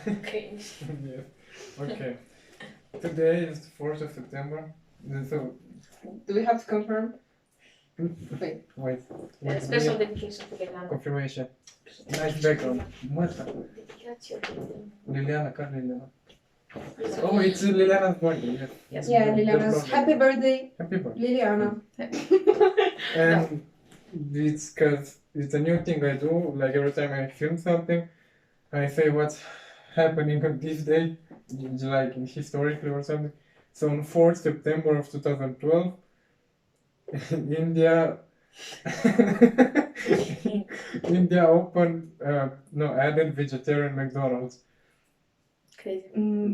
Okay. Yes. Okay. Today is 4th of September. So, Do we have to confirm? Wait. wait. Special dedication to Liliana. Confirmation. Nice background. What? Liliana, как Liliana? Oh, it's Liliana's birthday. Yes. Yes. Yeah, The Liliana's blonde happy Liliana. birthday, Happy birthday. Liliana. And it's because it's a new thing I do. Like every time I film something, I say what's happening on this day, like historically or something. So on 4th September of 2012, India India opened added vegetarian McDonald's. Crazy.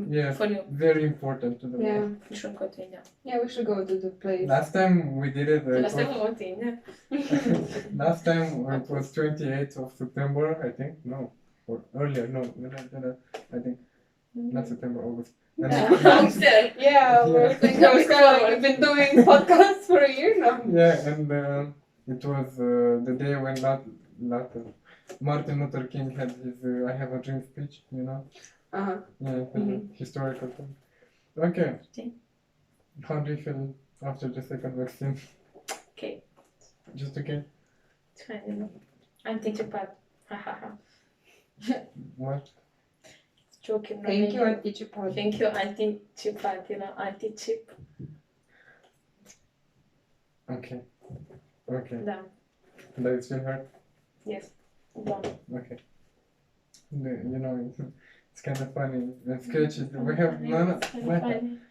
Yeah, For you. very important to the Yeah. world. You should go to India. Yeah, we should go to the place. Last time we did it, Last time we went to India. last time it was 28th of September, I think. No, or earlier. No, I think not September, August. And Still. Yeah, we're Yeah. thinking we've been doing podcasts for a year now. yeah, and it was the day when Martin Luther King had his "I Have a Dream" speech. You know. Uh-huh. Yeah, historical thing. Okay. How do you feel after the second vaccine? Okay. Just okay? It's fine, you know. Anti-chipad. What? Joking. Thank you, Auntie Chipad. Thank you, anti-chipad. You know, anti-chip. Okay. Okay. Done. Does it still hurt? Yes. Done. Okay. You know, it's kind of funny. The sketch is we have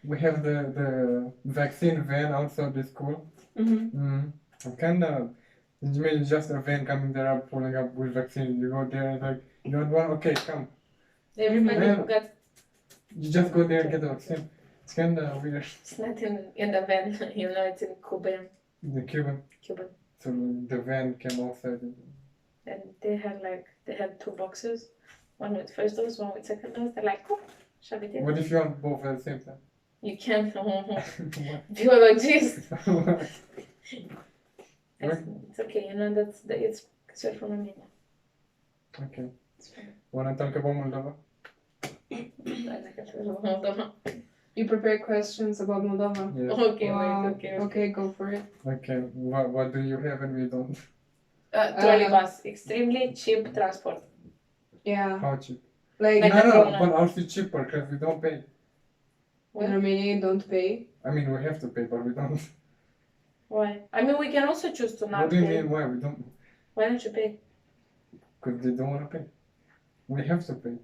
we have the vaccine van outside the school. Mm-hmm. I'm kind of. It's maybe just a van coming there up, pulling up with vaccine. You go there and like, you don't want? Okay, come. Everybody Yeah. got. You just go there and get the vaccine. It's kind of weird. It's not in the van. You know, it's in Cuban. The Cuban. So the van came outside. And they had 2 boxes. One with first dose, one with second dose. They're like, oh, shall we do What if you want both at the same time? You can. What? Biologies. What? It's okay, you know, it's because you're from Romania. Okay. It's fine. Wanna talk about Moldova? You prepare questions about Moldova? Yes. Okay, Wow. wait, okay. Okay, go for it. Okay. What do you have and we don't? Trolley bus, extremely cheap transport. Yeah. How cheap? Like, Like no, the corona. but ours is cheaper because we don't pay. in Romania, you don't pay. I mean, we have to pay, but we don't. Why? I mean, we can also choose to not What do you pay. mean? Why we don't? Why don't you pay? Because they don't want to pay. We have to pay.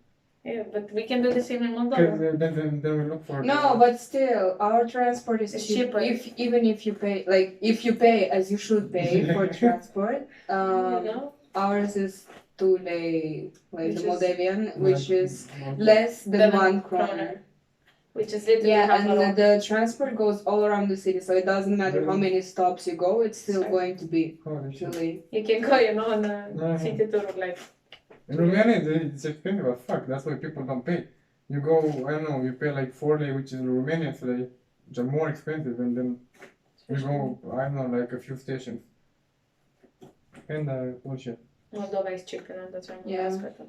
Yeah, but we can do the same in Because Moldova. then we look for. No, but still, our transport is It's cheap. cheaper. Even if you pay, like, if you pay as you should pay for transport, You know? ours is 2 lei, like Which the is- Moldavian, which is No. less than Than 1 kroner. kroner. Which is literally Yeah, half a and road. the transport goes all around the city, so it doesn't matter how Really? many stops you go, it's still Sorry. going to be Holy shit. 2 lei. You can go, you know, on a Mhm. city tour, like, In Romania, it's expensive as fuck. That's why people don't pay. You go, I don't know, you pay like 4 lei, which is Romanian lei, which are more expensive, and then you go, I don't know, like a few stations. Kinda bullshit. Moldova is cheap, you know, that's why Yeah. Moldova is better.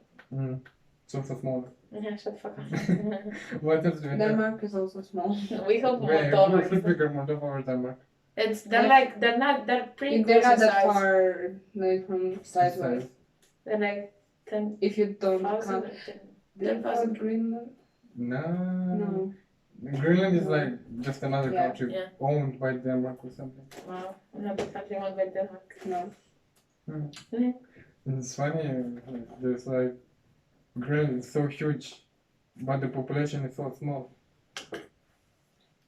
It's also smaller. Yeah, shut the fuck up. What else do we have? Denmark is also small. We hope Wait, Moldova who's is bigger, Moldova or Denmark? they're pretty They're close not in that size. far, like, from size-wise. They're like 10,000 If you don't or count. 10. Do you count Greenland? No. No. Greenland is No. like just another Yeah. country Yeah. owned by Denmark or something. Wow, another country owned by Denmark. No. Yeah. It's funny, there's like, Greenland is so huge, but the population is so small.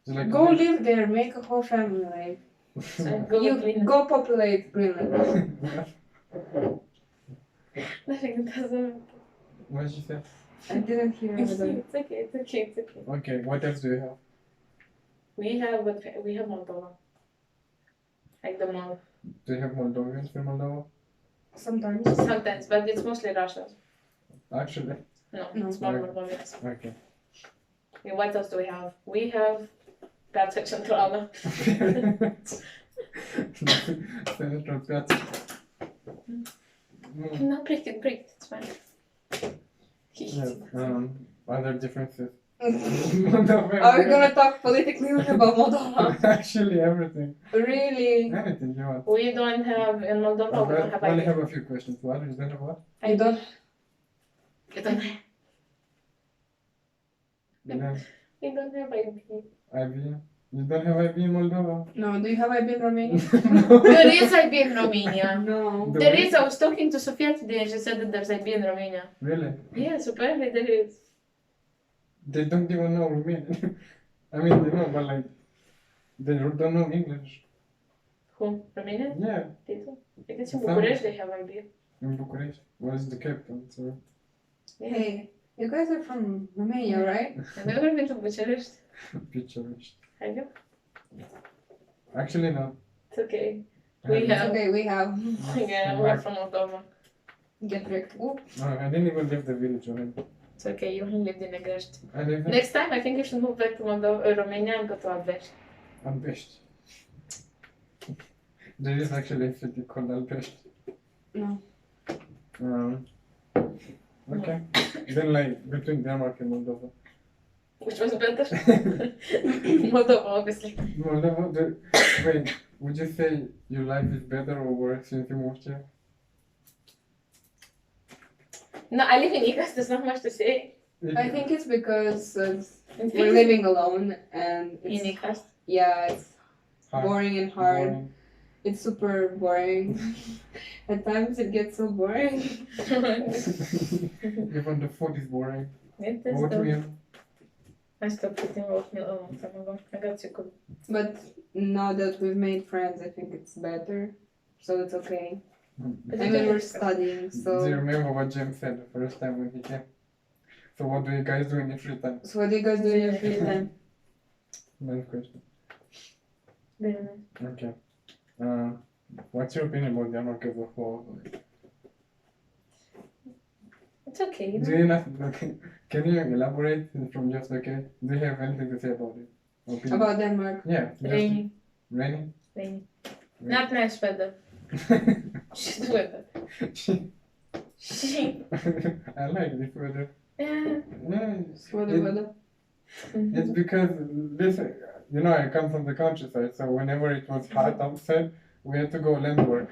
It's like Go live there, make a whole family. Like, So go you clean. go populate Greenland. Nothing doesn't. What did you say? I didn't hear It's that. okay, it's okay, it's okay. Okay, what else do you have? We have Moldova. Like the mall. Do you have Moldovians from Moldova? Sometimes. Sometimes, but it's mostly Russians. Actually. No, No. it's more Right. Moldovians. Okay. Okay, what else do we have? We have Piața Centrală. Central Piazza. No, break it, it's fine. Yeah. Other differences. Are we gonna talk politically about Moldova? Actually, everything. Really? Anything you want. We don't have, in Moldova, we don't have I only ID. have a few questions. What? You don't have what? You don't? We don't have, You don't we don't have ID. IB? You don't have IB in Moldova? No, do you have IB in Romania? There is IB in Romania. No. There is, I was talking to Sofia today and she said that there's IB in Romania. Really? Yes, apparently there is. They don't even know Romanian. I mean, they know, but like, they don't know English. Who? Romania? Yeah, They do. I guess in Bucharest they have IB. in Bucharest. What is the capital? So, Hey, you guys are from Romania, right? Have you ever been to Bucharest? Bucharest. Have you? Actually, no. It's okay. I We haven't. It's have. okay, we have. Yeah, we're from Moldova. Get wrecked. Oh, No, I didn't even leave the village already. It's okay, you only lived in Ikast. I live in Next time, I think you should move back to Moldova, Romania and go to Albești. Albești. There is actually a city called Albești. no. Okay. Then like between Denmark and Moldova. Which was better? Moldova, obviously. Moldova, wait, would you say your life is better or worse since you moved here? No, I live in Ikast, there's not much to say. I think it's because In we're living alone and in it's, Ikast. yeah, it's Hard, boring and hard. boring. It's super boring. At times it gets so boring. Even the food is boring. It is Oatmeal. I stopped eating oatmeal a long time ago. I got sick of it. But now that we've made friends, I think it's better. So it's okay. But I it mean, we're is- studying, Do you so. remember what James said the first time when he came? So what do you guys do in your free time? So what do you guys do in your free time? Nice question. Very nice. Okay. What's your opinion about Denmark as a whole? It's okay. You Do know? you not, okay, can you elaborate from just okay? Do you have anything to say about it? Opinion? About Denmark. Yeah, just Rainy. rainy. Rainy. Rain. Not nice weather. Shit weather. I like this weather. Yeah. Yeah, For the It- weather. it's because this, you know, I come from the countryside, so whenever it was hot outside, we had to go land work.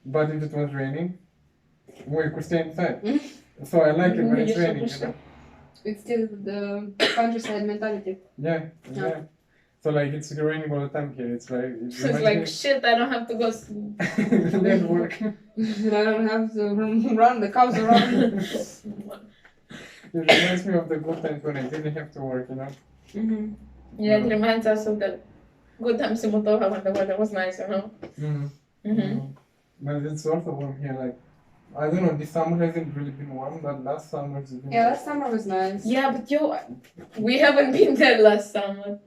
But if it was raining, we could stay inside. So I like it when it's You're raining, so you know? It's still the countryside mentality. Yeah, Yeah. yeah. So like it's raining all the time here. It's like It's like shit, I don't have to go. land work. I don't have to run the cows around. It reminds me of the good times when I didn't have to work, you know? Mm-hmm. Yeah, it reminds us of the good times in Moldova when the weather was nice, you know? Mm-hmm. But it's also warm here, like, I don't know, this summer hasn't really been warm, but last summer it's been Yeah, last summer was nice. Yeah, but we haven't been there last summer.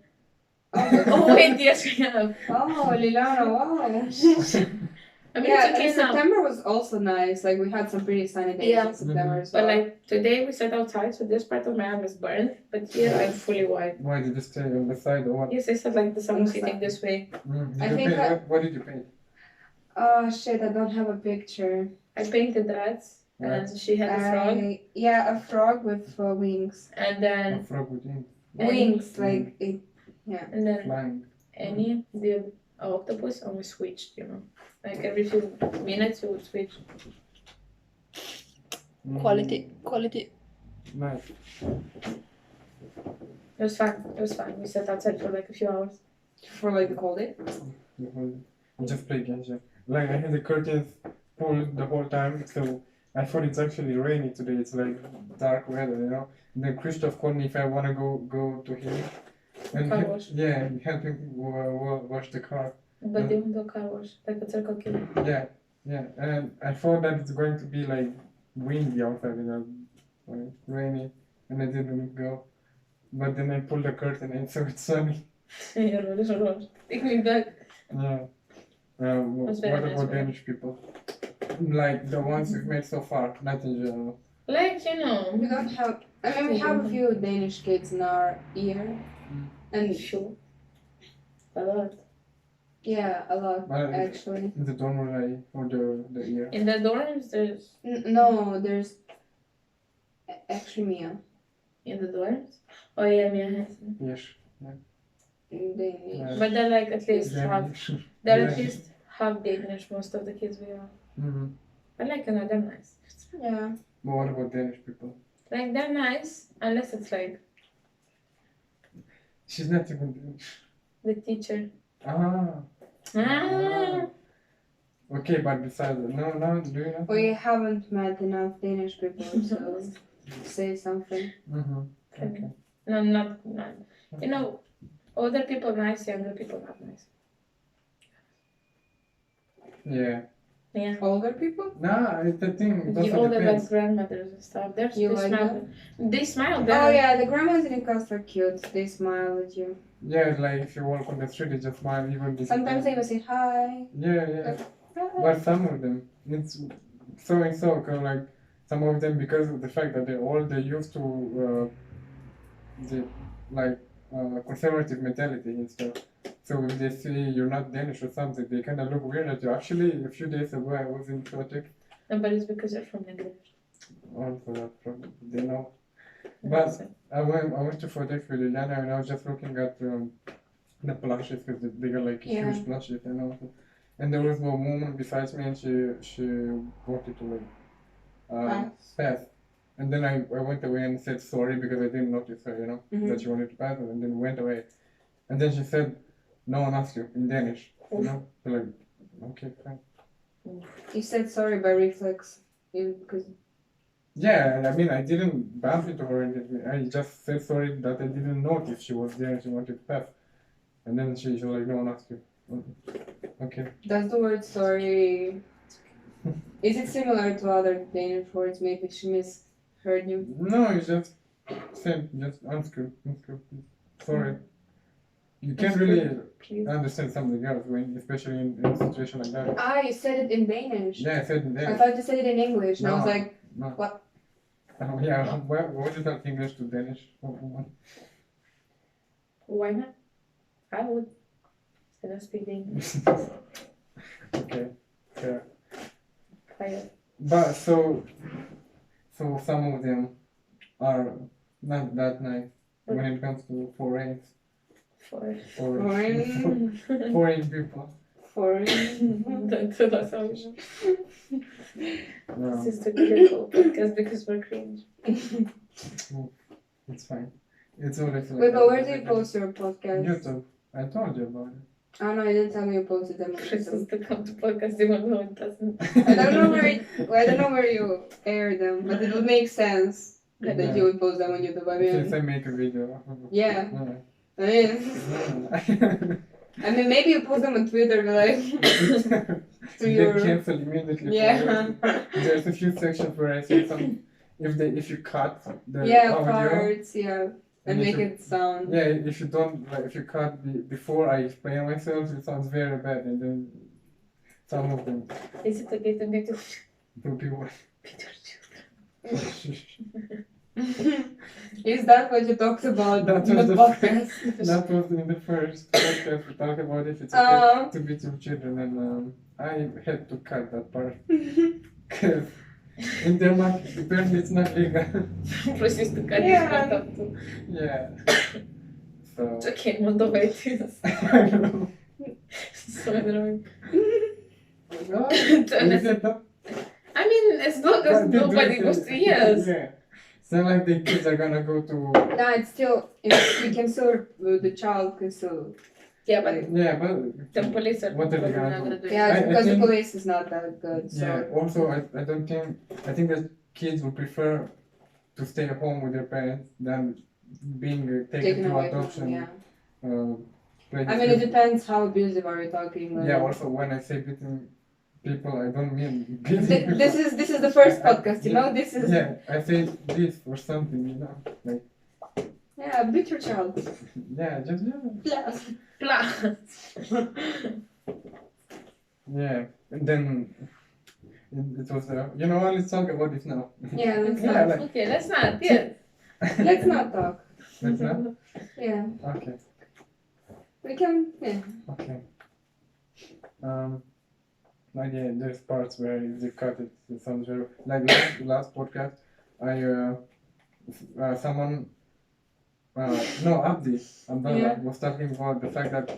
Oh, wait, yes, we have. Oh, Liliana, wow. I mean, Yeah, it's okay and now. September was also nice. Like we had some pretty sunny days Yeah. in September as But well. like today we sat outside, so this part of my arm is burned, but here I'm fully white. Why did you stay on the side or what? Yes, I said like the sun On was the hitting side. this way. Did I you think paint? What did you paint? Oh shit, I don't have a picture. I painted rats, and she had a frog, Yeah, a frog with wings. and A then frog with wings, Wings, like it. and then flying. Annie did an octopus, and we switched. You know, like every few minutes we would switch. Quality. Nice. It was fun. It was fun. We sat outside for like a few hours. For like the cold day. Just play games, yeah. Like I had the curtains pulled the whole time, so I thought it's actually rainy today. It's like dark weather, you know. And then Christoph called me if I wanna go to him. And Car wash. yeah, and help him wash the car. But they went to car wash, like a circle kid. Yeah. And I thought that it's going to be like windy outside, you know, like rainy, and I didn't go. But then I pulled the curtain and so it's sunny. Yeah, really. Take me back. Yeah. What It's very nice about weather. Danish people? Like the ones we've met so far, not in general. Like, you know. We don't have. I mean, we have a few Danish kids in our year, and Sure. A lot. Yeah, a lot Well, actually. in the dorm or the year. In the dorms, there's No, there's actually Mia. in the dorms. Oh yeah, Mia has. Yes. They But they're like at least half. Danish. They're at Yeah. least half Danish. Most of the kids we are. Mm-hmm. But like they're nice. yeah. But what about Danish people? Like they're nice unless it's like She's not even Danish. the teacher. Ah. Ah. Okay, but besides that, no, do you know? We haven't met enough Danish people to say something. Mm-hmm. Okay. No, not. You know, older people nice, younger people not nice. Yeah. Yeah. Older people? Nah, it's the thing. It The also older depends. like grandmothers and stuff. They're You they like smile. They smile. Oh yeah, the grandmas in Ikast are cute. They smile at you. Yeah, like if you walk on the street, they just smile even. Sometimes they even say hi. Yeah. But some of them, it's so and so. 'Cause like some of them, because of the fact that they're old, they're used to the like conservative mentality and stuff. So if they see you're not Danish or something, they kind of look weird at you. Actually, a few days ago, I was in Kotek. No, but it's because you're from English. Also, that probably they know. But I went to Kotek with Liliana and I was just looking at the plushes because they got like Yeah. huge plushes and also. And there was a woman besides me and she wanted to like pass. And then I went away and said sorry because I didn't notice her, that she wanted to pass and then went away. And then she said, no one asked you in Danish. You know? So like, okay, fine. You said sorry by reflex. Because Yeah, I mean I didn't bump into her and I just said sorry that I didn't notice she was there and she wanted to pass. And then she was like, no one asked you. Okay. does the word sorry is it similar to other Danish words? Maybe she misheard you. No, it's just just unscrew. Sorry. You can't really Please. understand something else when, especially in a situation like that. Ah, you said it in Danish. Yeah, I said in I Danish. thought you said it in English, and I was No. like, No. what? Oh, yeah, why you talk English to Danish? Why not? I would. I don't speak English. Okay, fair. Fire. But so some of them are not that nice when it comes to foreign Foreign. foreign people. Foreign. Don't do that, Samish. No, This is the critical podcast because we're cringe. it's fine. It's always like Wait, but where do you post your podcast? YouTube. I told you about it. Oh no, you didn't tell me you posted them on Chris is YouTube. the come to podcast even though it doesn't. I don't know where you air them, but it would make sense that Yeah. you would post them on YouTube. Since I make a video. Yeah. Yeah. I mean, maybe you post them on Twitter, but like to They your cancel immediately. yeah, There's a few sections where I say some. If you cut the yeah audio, parts, yeah, and if make you- it sound. Yeah, if you don't like, if you cut before I explain myself, it sounds very bad, and then some of them Is it okay to get to will be what. Peter children? Is that what you talked about That in was the the podcast? That was in the first podcast we talked about if it's okay to beat your children, and I had to cut that part because in Denmark apparently it's not legal. Proceeds to cut Yeah. this part up too. Yeah. So It's okay, Moldova it is. I don't know. So annoying. Oh, is it that? I mean, as long as But they do nobody it, goes to years. Yeah. It's not like the kids are gonna go to. No, it's still you can still the child can still Yeah, but Yeah, but the police are What are they probably gonna not do? gonna do it. yeah I because the think- police is not that good. So yeah. Also, I don't think that kids would prefer to stay at home with their parents than being taken taken to away adoption. from yeah. Like I mean, it depends how abusive are you talking. Like, Yeah. Also, when I say beating people, I don't mean beating people. this is the first podcast, you know. This is Yeah, I say this or something, like yeah, beat your child. yeah, just Yeah. Plus. yeah, and then it was what, let's talk about this now. Yeah, let's Yeah, not. like, Okay, let's not. Yes. Let's not talk. let's not. Yeah, Okay, we can. Yeah. okay. Like yeah, there's parts where if they cut it, it sounds very like last podcast. Someone no Abdallah Yeah. was talking about the fact that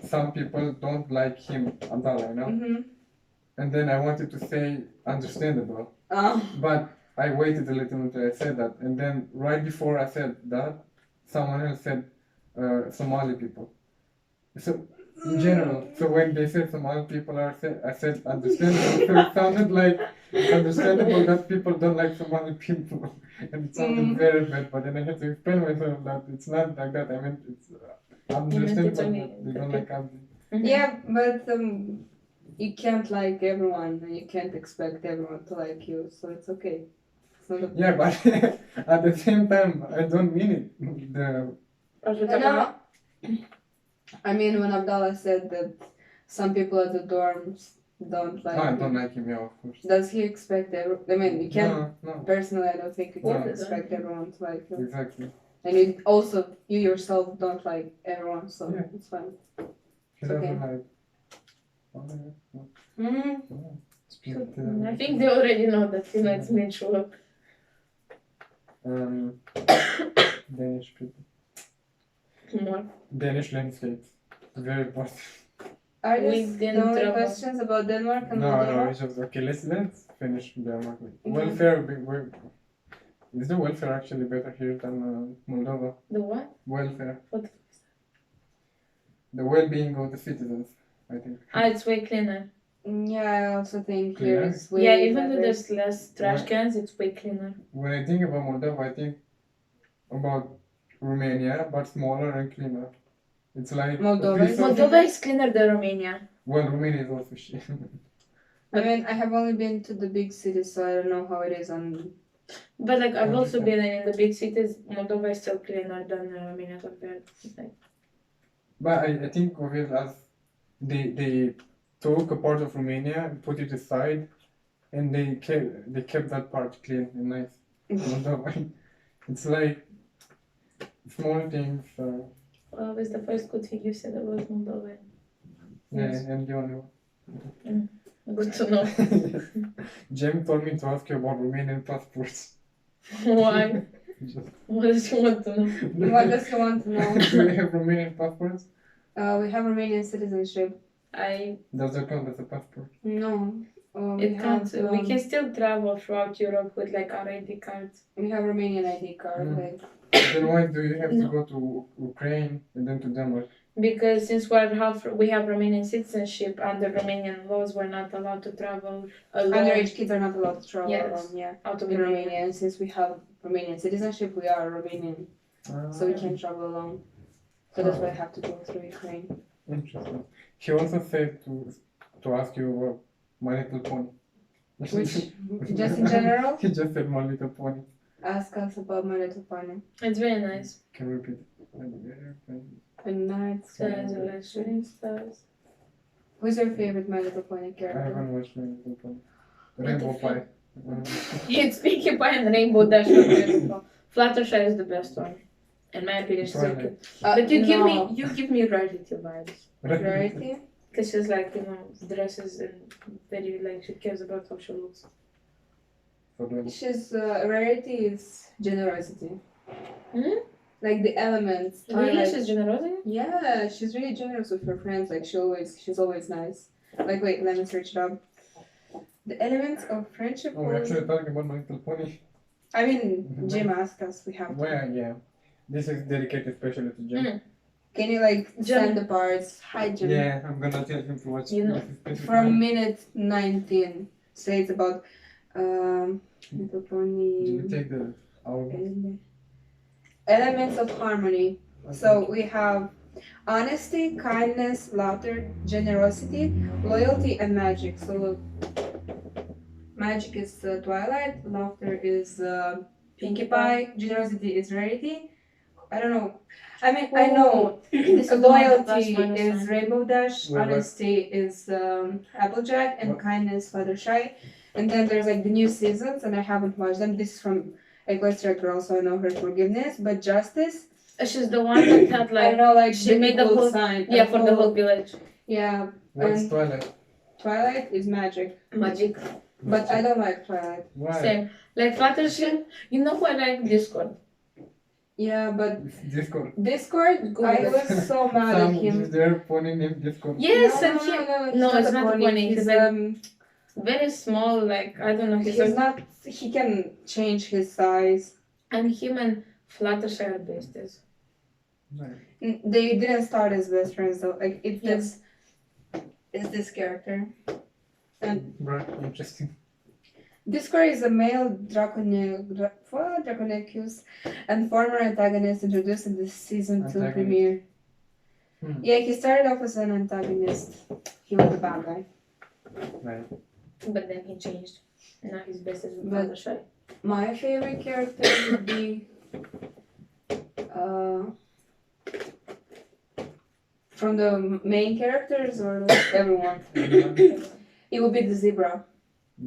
some people don't like him, Abdallah, you know. Mm-hmm. And then I wanted to say understandable, Oh. but I waited a little until I said that, and then right before I said that, someone else said Somali people. So in general, so when they said Somali people I said understandable. So it sounded like it's understandable that people don't like Somali people, and it sounded very bad. But then I had to explain myself that it's not like that. I mean, it's understandable only that they the don't like us. Yeah, but you can't like everyone, and you can't expect everyone to like you, so it's okay. It's not a Yeah, but at the same time, I don't mean it. No. I mean, when Abdallah said that some people at the dorms don't like I him, don't like him, yeah, of course. does he expect everyone? I mean, you can't. No, Personally, I don't think you can Yeah. expect everyone to like you. exactly. And you yourself don't like everyone, so Yeah. it's fine. He It's okay. doesn't like. Mm-hmm. I think they already know that it's mutual. Danish people. More. Danish landscapes. Very important. Are We these the didn't only travel. questions about Denmark and No, Moldova? it's just okay. Let's finish Denmark. Okay. Welfare. Is the welfare actually better here than Moldova? The what? Welfare. What? The well-being of the citizens, I think. It's way cleaner. Yeah, I also think Cleaner? here is way Yeah, even though better. there's less trash Yeah. cans, it's way cleaner. When I think about Moldova, I think about Romania, but smaller and cleaner. It's like Moldova a piece is- of- Moldova is cleaner than Romania. Well, Romania is also shit. I mean, I have only been to the big cities, so I don't know how it is on. But like I've also Understand. been in the big cities. Moldova is still cleaner than Romania compared. Like, But I think of it as they took a part of Romania and put it aside, and they kept that part clean and nice. Moldova. It's like small things. what was the first good thing you said about Moldova? Yeah, Yes. and the only one. Good to know. Jem told me to ask you about Romanian passports. Why? Just- What does she want to know? What does he want to know? Do we have Romanian passports? We have Romanian citizenship. Does that count as a passport? No. We It counts. have, We can still travel throughout Europe with like our ID cards. We have Romanian ID card. Mm. Like, Then why do you have to No. go to Ukraine and then to Denmark? Because since we have Romanian citizenship, under Romanian laws, we're not allowed to travel alone underage kids are not allowed to travel Yes. alone. Yeah. out of In Romania. Romania, and since we have Romanian citizenship, we are Romanian, so we can travel alone. So that's why I have to go through Ukraine. Interesting. He also said to ask you about My Little Pony. Which, just in general, He just said My Little Pony. ask us about My Little Pony. It's very nice. Can you repeat it? And night. Stars, shooting stars. Who's your favorite My Little Pony I character? haven't watched My Little Pony. Rainbow Pie. It's Pinkie Pie and Rainbow Dash are beautiful. Fluttershy is the best one. In my opinion, she's so Twilight. cute. But you no. give me Rarity vibes. Rarity? Because she's like, dresses and very like she cares about how she looks. She's Rarity is generosity. Hmm? Like the elements. Really, Twilight- she's generosity? Yeah, she's really generous with her friends. Like she's always nice. Like wait, let me search it up. The elements of friendship. Oh, we're actually talking about My Little Pony. I mean, Jim asked us. We have. To. Well, yeah. This is dedicated especially to Jim. Can you like Jim. send the parts? Hi, Jim. Yeah, I'm gonna tell him to watch You know, this specific From one. minute 19, say it's about Little Do Pony. you take the hour? Elements of harmony. So we have honesty, kindness, laughter, generosity, loyalty, and magic. So magic is Twilight, laughter is Pinkie Pie, generosity is Rarity. I don't know. I mean, I know This is the one that loyalty plus minus is sign. Rainbow Dash, Well, honesty is Applejack, and What? kindness Fluttershy. And then there's like the new seasons, and I haven't watched them. This is from Equestria Girl, so I know her forgiveness. But Justice, She's the one that had I like know like she the made the equal whole- sign. yeah for the whole village. Yeah, What's and Twilight? Twilight is magic. Magic. But I don't like Twilight. Why? Same. Like Fluttershy, you know who I like? Discord. Yeah, but Discord. Discord, Good. I was so mad at him. Is there a pony named Discord? Yes, no, and no, he, no, no, it's a not a pony. He's He's like very small, like I don't know. he's Like, not. He can change his size. and him and Fluttershy are besties. Right. They didn't start as best friends though. Like it's Yes. is this character, and Right, interesting. Discord is a male Draconecus and former antagonist introduced in the season 2 Antagonist. premiere. Yeah, he started off as an antagonist. He was the bad guy. Right. But then he changed. Now he's besties with But- Fluttershy. My favorite character would be from the main characters or like everyone. It would be the zebra.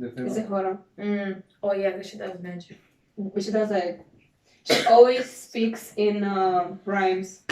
It's a horror. Oh yeah, she does magic. But she does like she always speaks in rhymes.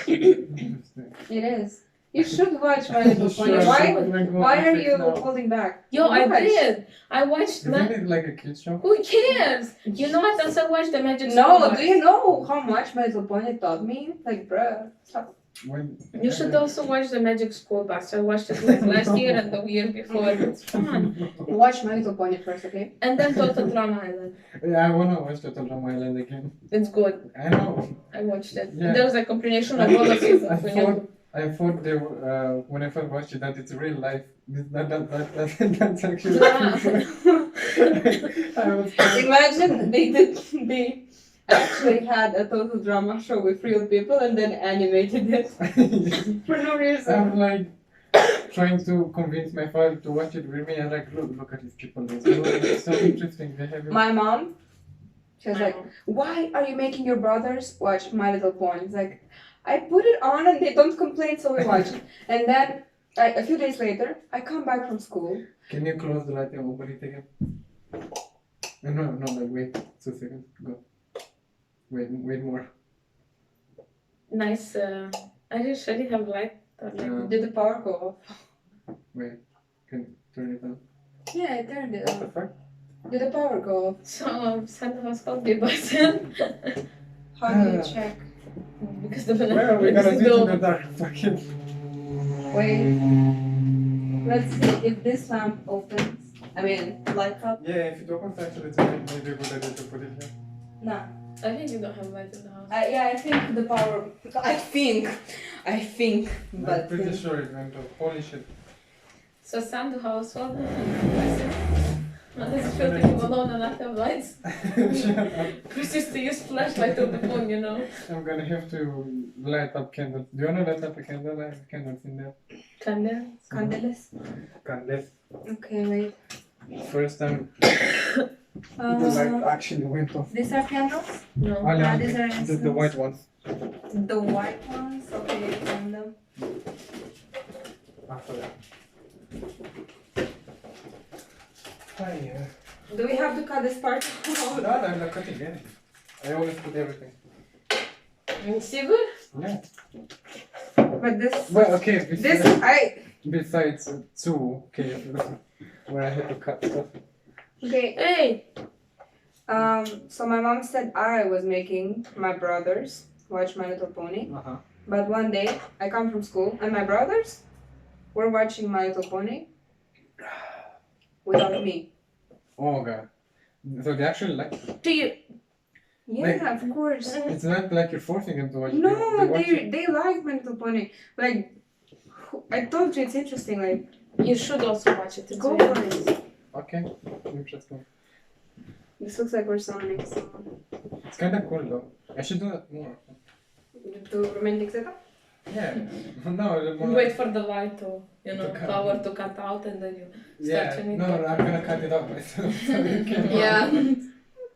Interesting. It is. You should watch My Little Pony. Sure, Why? I'm gonna go Why are Netflix you now. holding back? Yo, I Watch. did. I watched. Isn't it like a kid's show? Who cares? You know what? Also watched the Magic No, School do you know how much My Little Pony taught me? Like, bruh. Stop. When, You should also watch the Magic School Bus. I watched it like last year and the year before. It's fun. Watch My Little Pony first, okay? And then Total Drama Island. Yeah, I wanna watch Total Drama Island again. It's good. I know. I watched it. Yeah. There was a compilation of all the seasons. I on YouTube. thought they were, when I first watched it that it's real life. That's actually. I was Imagine they actually had a total drama show with real people and then animated it for no reason. I'm like trying to convince my father to watch it with me. And like, look at these people. It's so interesting. They have My mom, she was like, "Why are you making your brothers watch My Little Pony?" It's like, I put it on and they don't complain, so we watch it. And then a few days later, I come back from school. Can you close the light and open it again? No, like wait 2 seconds. Go. Wait more. Nice. I just already have light. Or like, Did the power go off? Wait. Can you turn it on? Yeah, I turned it What the off. fuck? Did the power go off? so Santa was called me button. How do you check? Because the Where are we banana gonna is do it in dope. the dark? Fucking. Wait. Let's see if this lamp opens. I mean, lights up. Yeah, if it opens actually, it's maybe a good idea to put it here. No. I think you don't have light in the house. Yeah, I think the power. I think, I'm but pretty sure it went off. Holy shit. So Sandu household. Not as feel to live alone and not have lights. Shut up. Precious to use flashlight on the phone, you know. I'm gonna have to light up candles. Do you wanna light up a candle? I have candles in there. Candle. candles. Candles. Okay, wait. First time the light Uh, actually went off. these are candles. No. Oh, no, these are the white ones. The white ones. Okay, find them. After that. Hi. Do we have to cut this part? No, I'm not cutting anything. I always put everything. Sigur? Yeah. But this. Well, okay. This Besides two cases where I had to cut stuff. Okay. Hey! So my mom said I was making my brothers watch My Little Pony. Uh-huh. But one day I come from school and my brothers were watching My Little Pony without me. Oh god. So they actually like it. Do you? Yeah, of course. It's not like you're forcing them to watch it. No, watch it. they like My Little Pony. Like I told you, it's interesting. Like You should also watch it. It's go very for nice. it. Okay. Interesting. This looks like we're sewing someone. It's kind of cool though. I should do that more. Do romantic setup? Yeah. No, more Wait for the light to, you know, To cut. power to cut out and then you Yeah. start turning No, it. I'm gonna cut it out myself. So you can Yeah.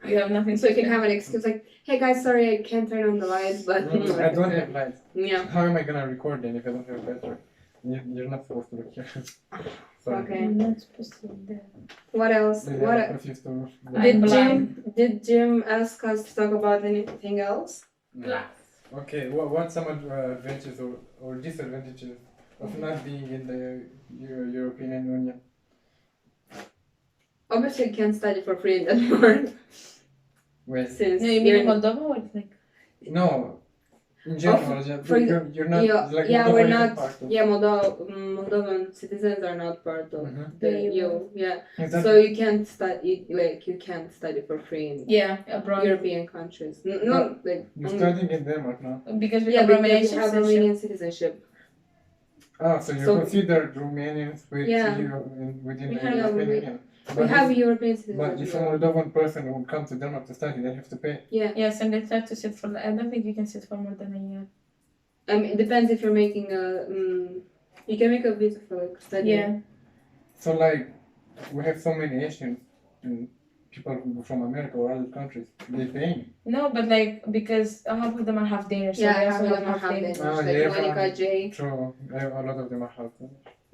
You have nothing So you can have an excuse like, hey guys, sorry I can't turn on the lights, but I don't have lights. yeah. How am I gonna record then if I don't have a battery? You're not supposed to look here. Sorry. Okay. I'm not supposed to look there. What else? Maybe What I'm confused to I'm blind. did Jim ask us to talk about anything else? No. Okay, what some advantages or disadvantages of not being in the European Union. Obviously, you can't study for free in Denmark. Wait. Since No, you mean in you're- Moldova or like? No, in general, for you're not like yeah, Moldova we're isn't not. part of. Yeah, Moldovan citizens are not part of Mhm. the The EU. Yeah, Is that- so you can't study you can't study for free in Yeah, abroad. European countries. Not like you're only- studying in Denmark now. Because we yeah, have because Romanian you have citizenship. Romanian citizenship. Ah, so you So- consider Romanians with Yeah. you within We the have- European we- Union. We have European But citizenship. if a Moldovan person would come to Denmark to study, they have to pay. Yeah, Yes, and they try to sit for. I don't think you can sit for more than a year. it depends if you're making a. You can make a visa for like study. Yeah. So like, we have so many Asians and people from America or other countries. They pay. No, but like because half of them are half Danish. So Yeah, they half also of them are half Danish. Ah, Like yeah, Monica J. True, a lot of them are half.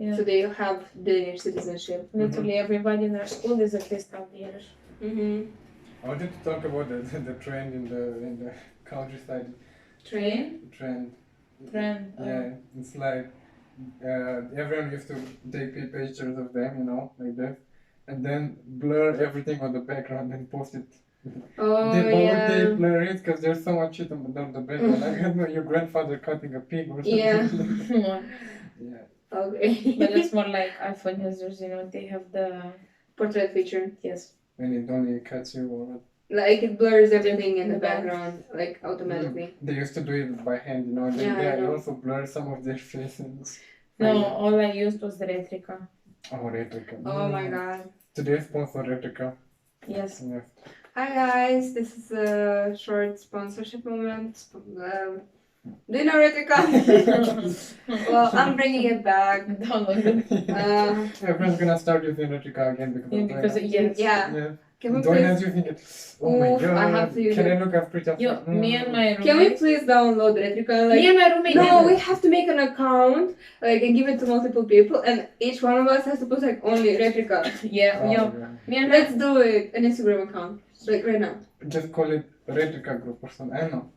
Yeah. So they have Danish citizenship. Literally everybody in our school is at least half Danish. Mm-hmm. I wanted to talk about the trend in the countryside. Train? Trend. Trend. Yeah, it's like everyone used to take pictures of them, you know, like that, and then blur everything on the background and post it. Oh Why would yeah. they blur it? Because there's so much shit on the background. Like, I don't know, your grandfather cutting a pig or something. Yeah. Yeah. Okay. But it's more like iPhone users, you know, they have the. Portrait feature. Yes. When it only cuts you or what. Like it blurs everything in the The back. background, like automatically. They used to do it by hand, you know. Yeah, I They know. also blur some of their faces. No, all I used was the Retrica. Oh, Replica. Oh my god. Today's sponsor, Replica. Yes. Yeah. Hi guys, this is a short sponsorship moment. Do you know Retica? Well, I'm bringing it back. Download it. Everyone's gonna start using Replica again because Yeah, of because Doina. yes. Yeah. Yeah. Can we Doina's please? using it. Oh my Oof, god. I have to use Can it. I look up pretty Yo, me and my roommate. Can we please download Retica? Like, Me and my roommate. no, did we it. have to make an account, like, and give it to multiple people, and each one of us has to put like only Replica. Yeah, Oh, yo. yeah. Me and my. Let's do it. An Instagram account, like right now. Just call it Replica group or something. I don't know.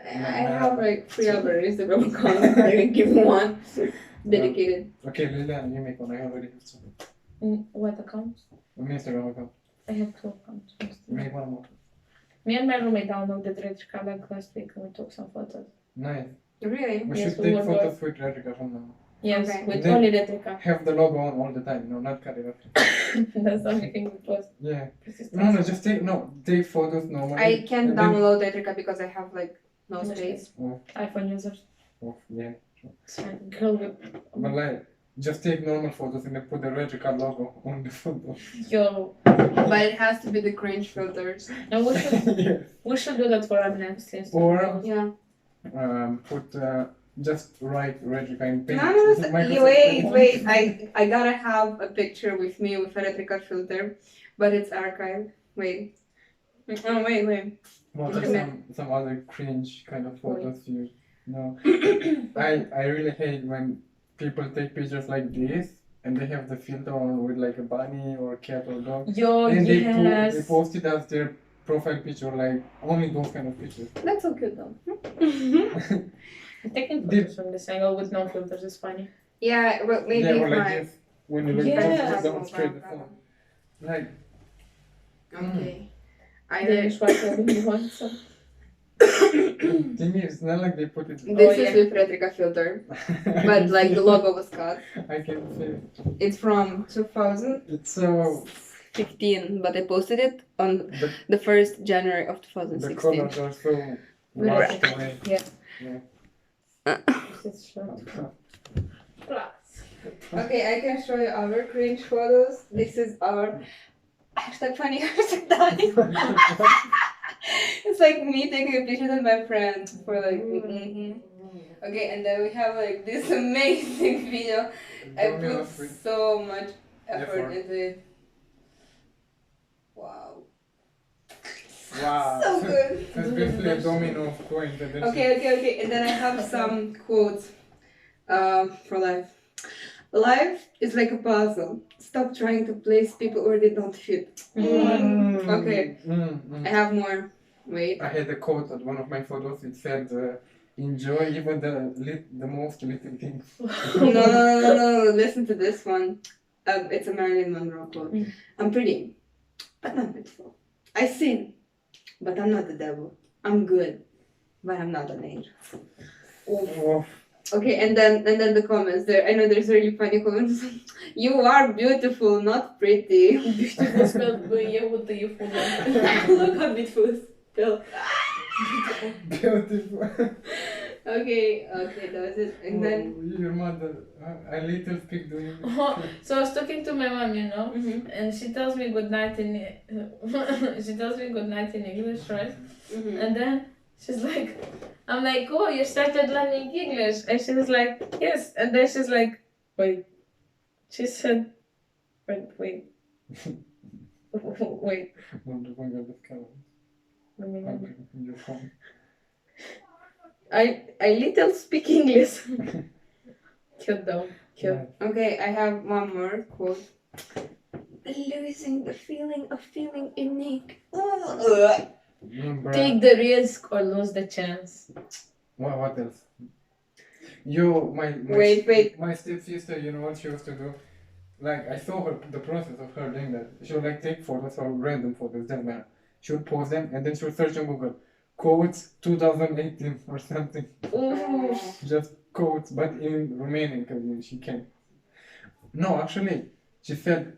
I have like 3 other Instagram accounts. I can give you one dedicated. Okay, Liliana, you make one. I already have some. What account? An Instagram account. I have 2 accounts. Make one more. Me and my roommate downloaded Retrica like last week and we took some photos. Nice. Really? We Yes, should we take were photos with Replica from now. Yes, Okay. with Then- only Retrica. Have the logo on all the time, you know, not cut it off. That's the only thing we post. Yeah. Persistence. No, just take photos normally. I can't and then- download Replica because I have like no No space. iPhone users. Oh, yeah. It's fine. Girl with. But like, just take normal photos and then put the Replica logo on the photo. Yo. But it has to be the cringe filters. No, Yes. we should do that for our next Instagram. Or Yeah. put just write Replica in paint. No, no, Is it Microsoft wait. Paint? I gotta have a picture with me with a Replica filter, but it's archived. Wait. Oh, wait. What are Internet. some other cringe kind of photos you know? I really hate when people take pictures like this and they have the filter on with like a bunny or a cat or dog. Yo, And they yes. post it as their profile picture, like only those kind of pictures. That's so cute though. Taking photos from this angle with no filters is funny. Yeah, well, maybe Yeah, or if like my... this. When you look Yeah. down, demonstrate the phone. Like, Okay. Then swipe over the one, so. thing is, it's not like they put it. This yeah. is with Replica filter, but like the logo was cut. I can see it. It's from 2015, It's so. but I posted it on The, the 1st January of the 2016. colors are so washed away. It's short. Plus. Okay, I can show you our cringe photos. This is our hashtag funny hashtag dying. It's like me taking a picture with my friend for like. Okay, and then we have like this amazing video. I Don't put ask me. so much effort Effort. into it. Wow. Wow. So good. It's basically a domino of coins. And then Okay. And then I have some quotes for life. Life is like a puzzle. Stop trying to place people where they don't fit. Okay. I have more. Wait. I had a quote on one of my photos. It said, enjoy even the most little things. No. Listen to this one. It's a Marilyn Monroe quote. I'm pretty, but not beautiful. I sin, but I'm not the devil. I'm good, but I'm not an angel. Oh, Okay, and then the comments there. I know there's really funny comments. You are beautiful, not pretty. Beautiful spelled beautiful. Look how beautiful it's spelled. beautiful. Okay, that was it. And then Your mother, I little speak to you. So I was talking to my mom, you know, and she tells me good night in English, right? And then she's like, I'm like, oh, you started learning English, and she was like, yes, and then she's like, wait, she said, wait. Mom, the finger of camera. Okay, your phone. I little speak English. Cute though. Cute. okay, I have one more quote. Losing the feeling of feeling unique. Take the risk or lose the chance. What else? My Wait. My stepsister, you know what she used to do? Like, I saw the process of her doing that. She would like take photos or random photos, doesn't matter. She would post them and then she would search on Google quotes 2018 or something. Ooh. Just quotes, but in Romanian because she can. No, actually, she said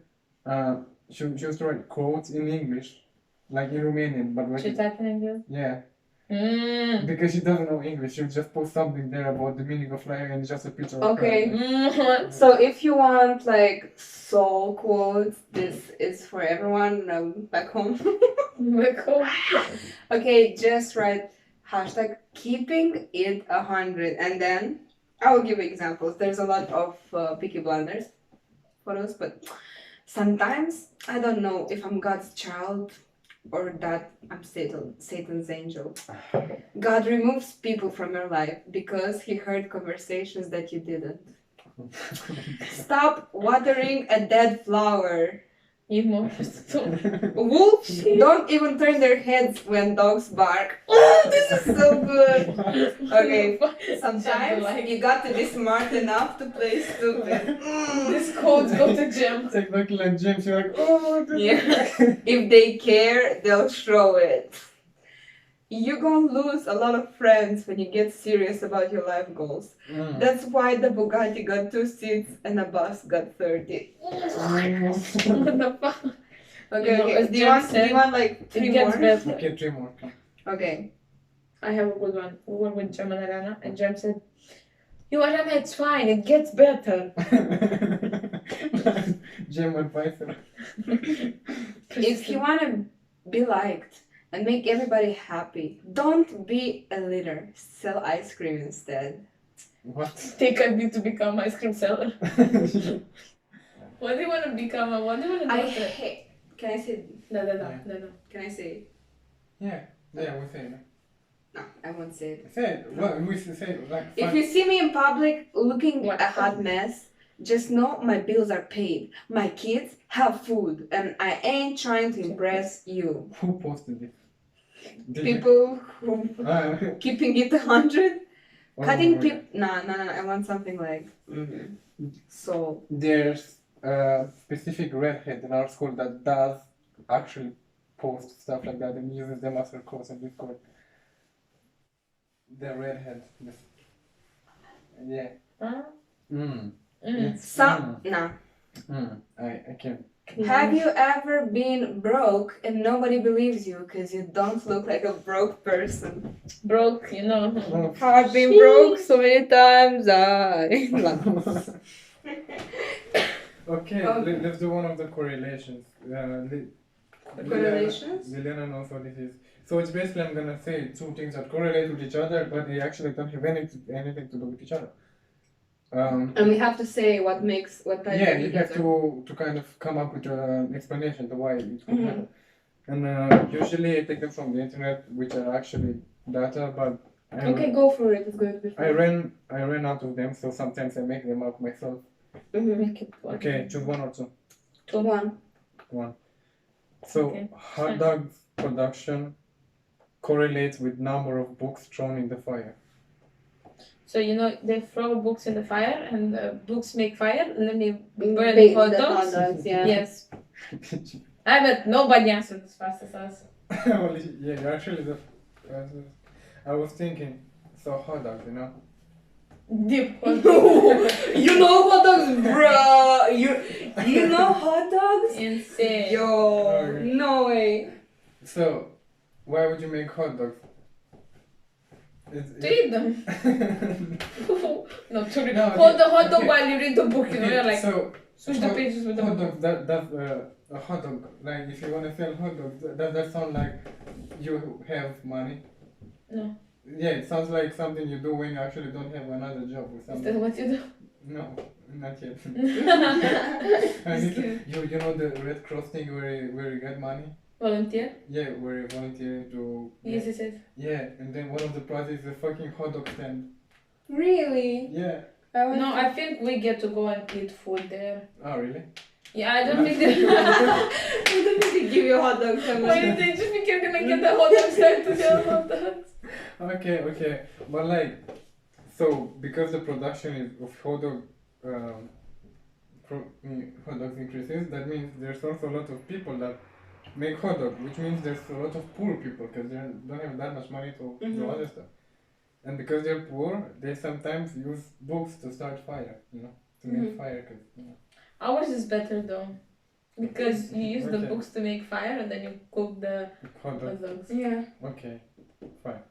she used to write quotes in English, like in Romanian, but She typed in English? yeah. Because she doesn't know English, she'll just post something there about the meaning of life and just a picture of Okay. her. So if you want like soul quotes, this is for everyone back home. Okay, just write hashtag keeping it 100 and then I will give examples. There's a lot of Peaky Blinders photos, but sometimes I don't know if I'm God's child or that I'm Satan's angel. God removes people from your life because he heard conversations that you didn't. Stop watering a dead flower. Wolves don't even turn their heads when dogs bark. Oh, this is so good. Okay, sometimes you got to be smart enough to play stupid. This codes go to gym. It's exactly like James, you're like, oh, Yeah. If they care, they'll show it. You're gonna lose a lot of friends when you get serious about your life goals. That's why the Bugatti got 2 seats and a bus got 30. What the fuck? Okay. Do you want like 3 more? Okay, 3 more. Okay. I have a good one. We were with Jam and Alana, and Jam said, "You Alana, it's fine. It gets better." Jam advisor. If you wanna be liked and make everybody happy, don't be a leader. Sell ice cream instead. What? Take a bit to become ice cream seller. What do you want to become? What do you want to do? I after? hate. Can I say? No. Can I say? Yeah, we say it. No, I won't say it. Say it. Well, we say it like. If you see me in public looking a hot mess, just know my bills are paid. My kids have food, and I ain't trying to impress you. Who posted it? People who keeping it 100, cutting people. No. I want something like so. There's a specific redhead in our school that does actually post stuff like that and uses them as her quotes on Discord. The redhead. Yeah. I can't. Have you ever been broke and nobody believes you because you don't look like a broke person? Broke, you know. I've been broke so many times. Okay, let's do one of the correlations. Correlations? Liliana knows what this is. So it's basically I'm gonna say 2 things that correlate with each other, but they actually don't have anything to do with each other. And we have to say what ties yeah, them you together. have to kind of come up with an explanation to why it could happen. And usually I take them from the internet, which are actually data, but Okay, go for it. It's going to be fun. I ran out of them, so sometimes I make them up myself. Make it one. Okay, choose 1 or 2. One. So Okay. hot dogs production correlates with number of books thrown in the fire. So they throw books in the fire, and the books make fire, and then they burn the hot dogs. Yeah. Yes. I bet nobody answered as fast as us. Well, yeah, you're actually the fastest. I was thinking, so hot dogs, Deep hot dogs. You know hot dogs, bro. You know hot dogs? Insane. Yo, Okay. no way. So, why would you make hot dogs? To eat them. No, to read. No, Hold okay, the hot dog okay. while you read the book. You're like so switch the pages with the hot book. dog. That's a hot dog. Like if you wanna sell hot dogs, does that sound like you have money? No. Yeah, it sounds like something you do when you actually don't have another job or Is something. that what you do? No, not yet. Just And kidding. you know the Red Cross thing where you get money? Volunteer? Yeah, where you volunteer to. Yes, yes, yes. Yeah, and then one of the prizes is a fucking hot dog stand. Really? Yeah. No, I think we get to go and eat food there. Oh really? Yeah, I don't think they. I don't think they give you hot dogs. Why did they just think you're gonna get the hot dog stand to sell hot dogs? Okay, but like, so because the production is of hot dog, hot dogs increases, that means there's also a lot of people that make hot dog, which means there's a lot of poor people because they don't have that much money to do other stuff, and because they're poor, they sometimes use books to start fire, to make fire, because Ours is better though. Because you use the Okay. books to make fire and then you cook the hot dog. hot dogs. Yeah. Okay, fine,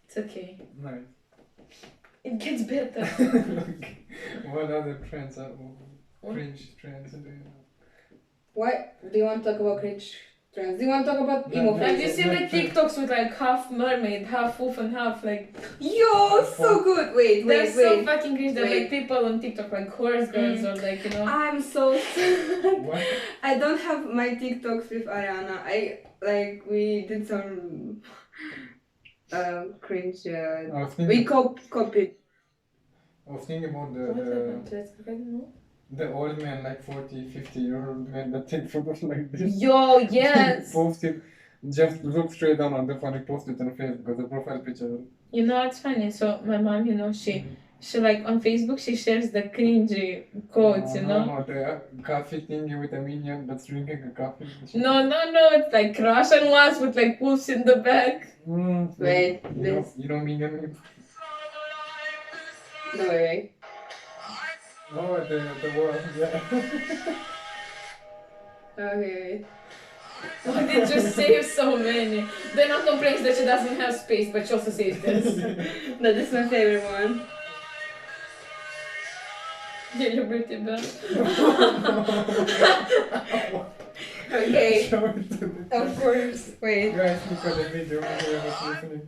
It's okay. nice. It gets better. What other trends are cringe trends? Do you know? What? Do you want to talk about cringe trends? Do you want to talk about No, emo no. Have you phrases? seen the Not TikToks with like half mermaid, half wolf and half like Yo, so good. Wait, they're wait, so wait. fucking cringe. They're Wait. like people on TikTok like horse girls or like I'm so sad. What? I don't have my TikToks with Ariana. We did some cringe. I was We thinking. copied. I was thinking about what happened to it? I don't know. the old man, like 40, 50-year-old man that take photos like this. Yo, yes. Post it, just look straight down on the phone and post it on Facebook because the profile picture. You know what's funny? So my mom, she like on Facebook she shares the cringy quotes, No, the coffee thingy with a minion that's drinking a coffee. No, it's like Russian ones with like wolves in the back. Wait, You know minion memes? No way. Oh, the world, yeah. Okay. Why did you save so many? They're not complaining that she doesn't have space, but she also saves this. That is my favorite one. Celebrity bell. Okay. Show it to the Of course. Wait. guys, look at the video when whoever's listening.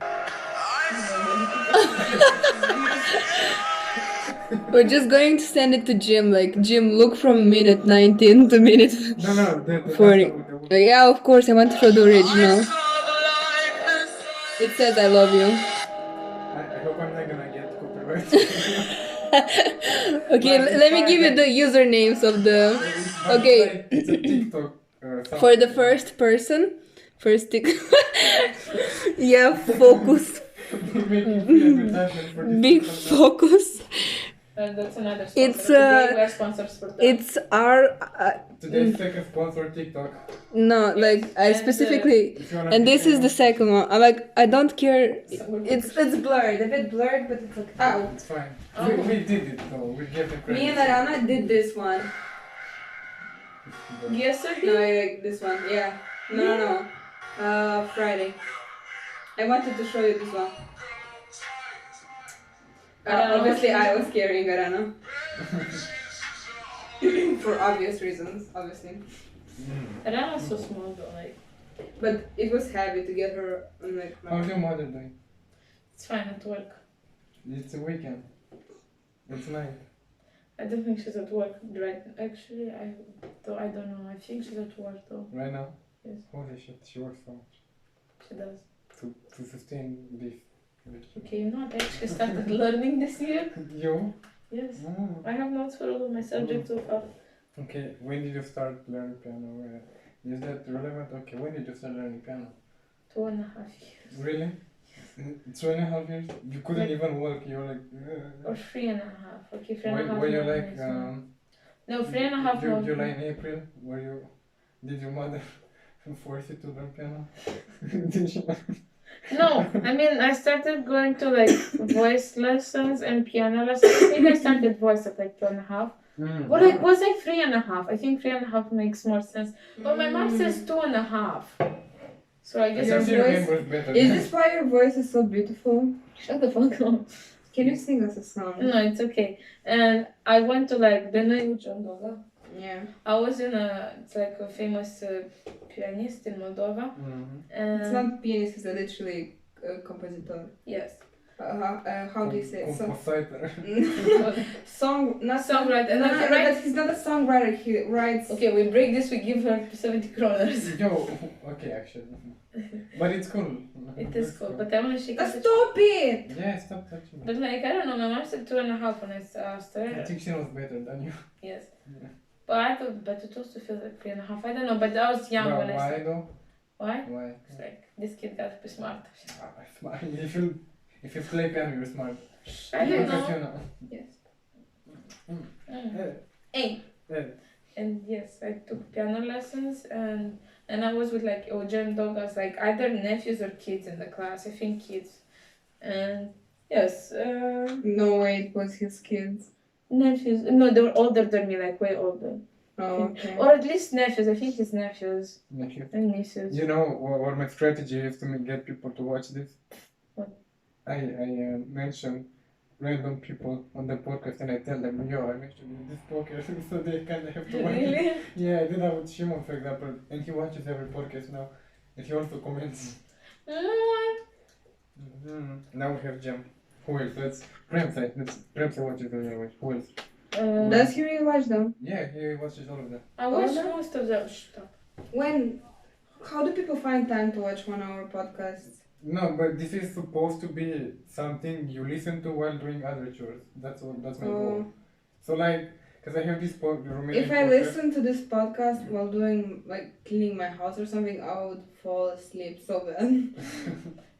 We're just going to send it to Jim. Like, Jim, look from minute 19 to minute No, the 40. last one with the Yeah, of course, I want to show the original. It says I love you. I hope I'm not gonna get copyright. Okay, But it's let me fine, give you like- the usernames of the... But Okay. like, it's a TikTok. For the first person, first tick. Yeah, focus. Making free advertisement for this Big TikTok. focus. That's another sponsor. It's, Today we're sponsors for that. It's our... Today's second sponsor TikTok. No, like, I And, specifically... If you wanna And this pick is the anyone, second one. I'm like, I don't care. It's It's blurred, a bit blurred, but it's like, ow. It's fine. Oh. We did it though. We gave them credit. Me and Ariana did this one. yesterday. No, like this one, yeah. No. Friday. I wanted to show you this one. Obviously, I was carrying Ariana. For obvious reasons, obviously. Rana's so small though, like But it was heavy to get her on like How's your mother doing? it's fine at work. It's a weekend. It's night. I don't think she's at work right. Actually, I don't know. I think she's at work though. Right now? Yes. Holy shit, she works so much. She does. To sustain beef. Okay, you know what? I actually started learning this year. You? Yes. Mm. I have notes for all of my subjects so far. Okay, when did you start learning piano? Is that relevant? Okay, when did you start learning piano? 2.5 years. Really? 2.5 years? You couldn't Like- even walk. You're like. Or 3.5. Okay, 3.5. Were you no, like? makes sense. No, 3.5. You no. like in April? Were you? Did your mother force you to learn piano? Did she? No, I mean I started going to like voice lessons and piano lessons. I think I started voice at like 2.5. But like was like 3.5. I think 3.5 makes more sense. But my mom says 2.5. So I guess Your I'm voice- remembers better. Is this why your voice is so beautiful? shut the fuck up. Can you sing us a song? No, it's okay. And I went to like Yeah. I was in it's like a famous pianist in Moldova. And It's not pianist, it's literally a compositor. yes. How do you say it? Compositor. Song, not Songwriter. No, No, no, right? but he's not a songwriter. He writes. Okay, we break this, we give her 70 kroners. Yo, okay, actually. But it's cool. It is cool, but I want to shake it. Stop it! Yeah, stop touching me. But like, I don't know, my mom said 2.5 when I I started. think she knows better than you. Yes. Yeah. But I thought, but it also feels like 3.5. I don't know, but I was young But when I why started. though? Why? Why? It's like, this kid got to be smart. Smart. If you play piano, you're smart. I don't Look at know. you now. Yes. Mm. Mm. Hey. Yeah. And yes, I took piano lessons and I was with like Eugen Dogas, like either nephews or kids in the class. I think kids. And yes, No way, it was his kids. nephews. No, they were older than me, like way older. Oh, okay. Or at least nephews. I think his nephews Nephew. and nieces. You know what my strategy is to get people to watch this? What? I mention random people on the podcast and I tell them, yo, I mentioned in this podcast, so they kind of have to watch it. Really? Yeah, I did that with Shimon, for example, and he watches every podcast now, and he also comments. Now we have Jam. Who else? That's Premsai. Premsai watches them anyway. Who else? Does he really watch them? Yeah, he watches all of them. I watched Older? most of them. Stop. When? How do people find time to watch 1 hour podcasts? No, but this is supposed to be something you listen to while doing other chores. That's my goal. So like, cause I have this Romanian If I podcast. listen to this podcast while doing like cleaning my house or something, I would fall asleep so bad.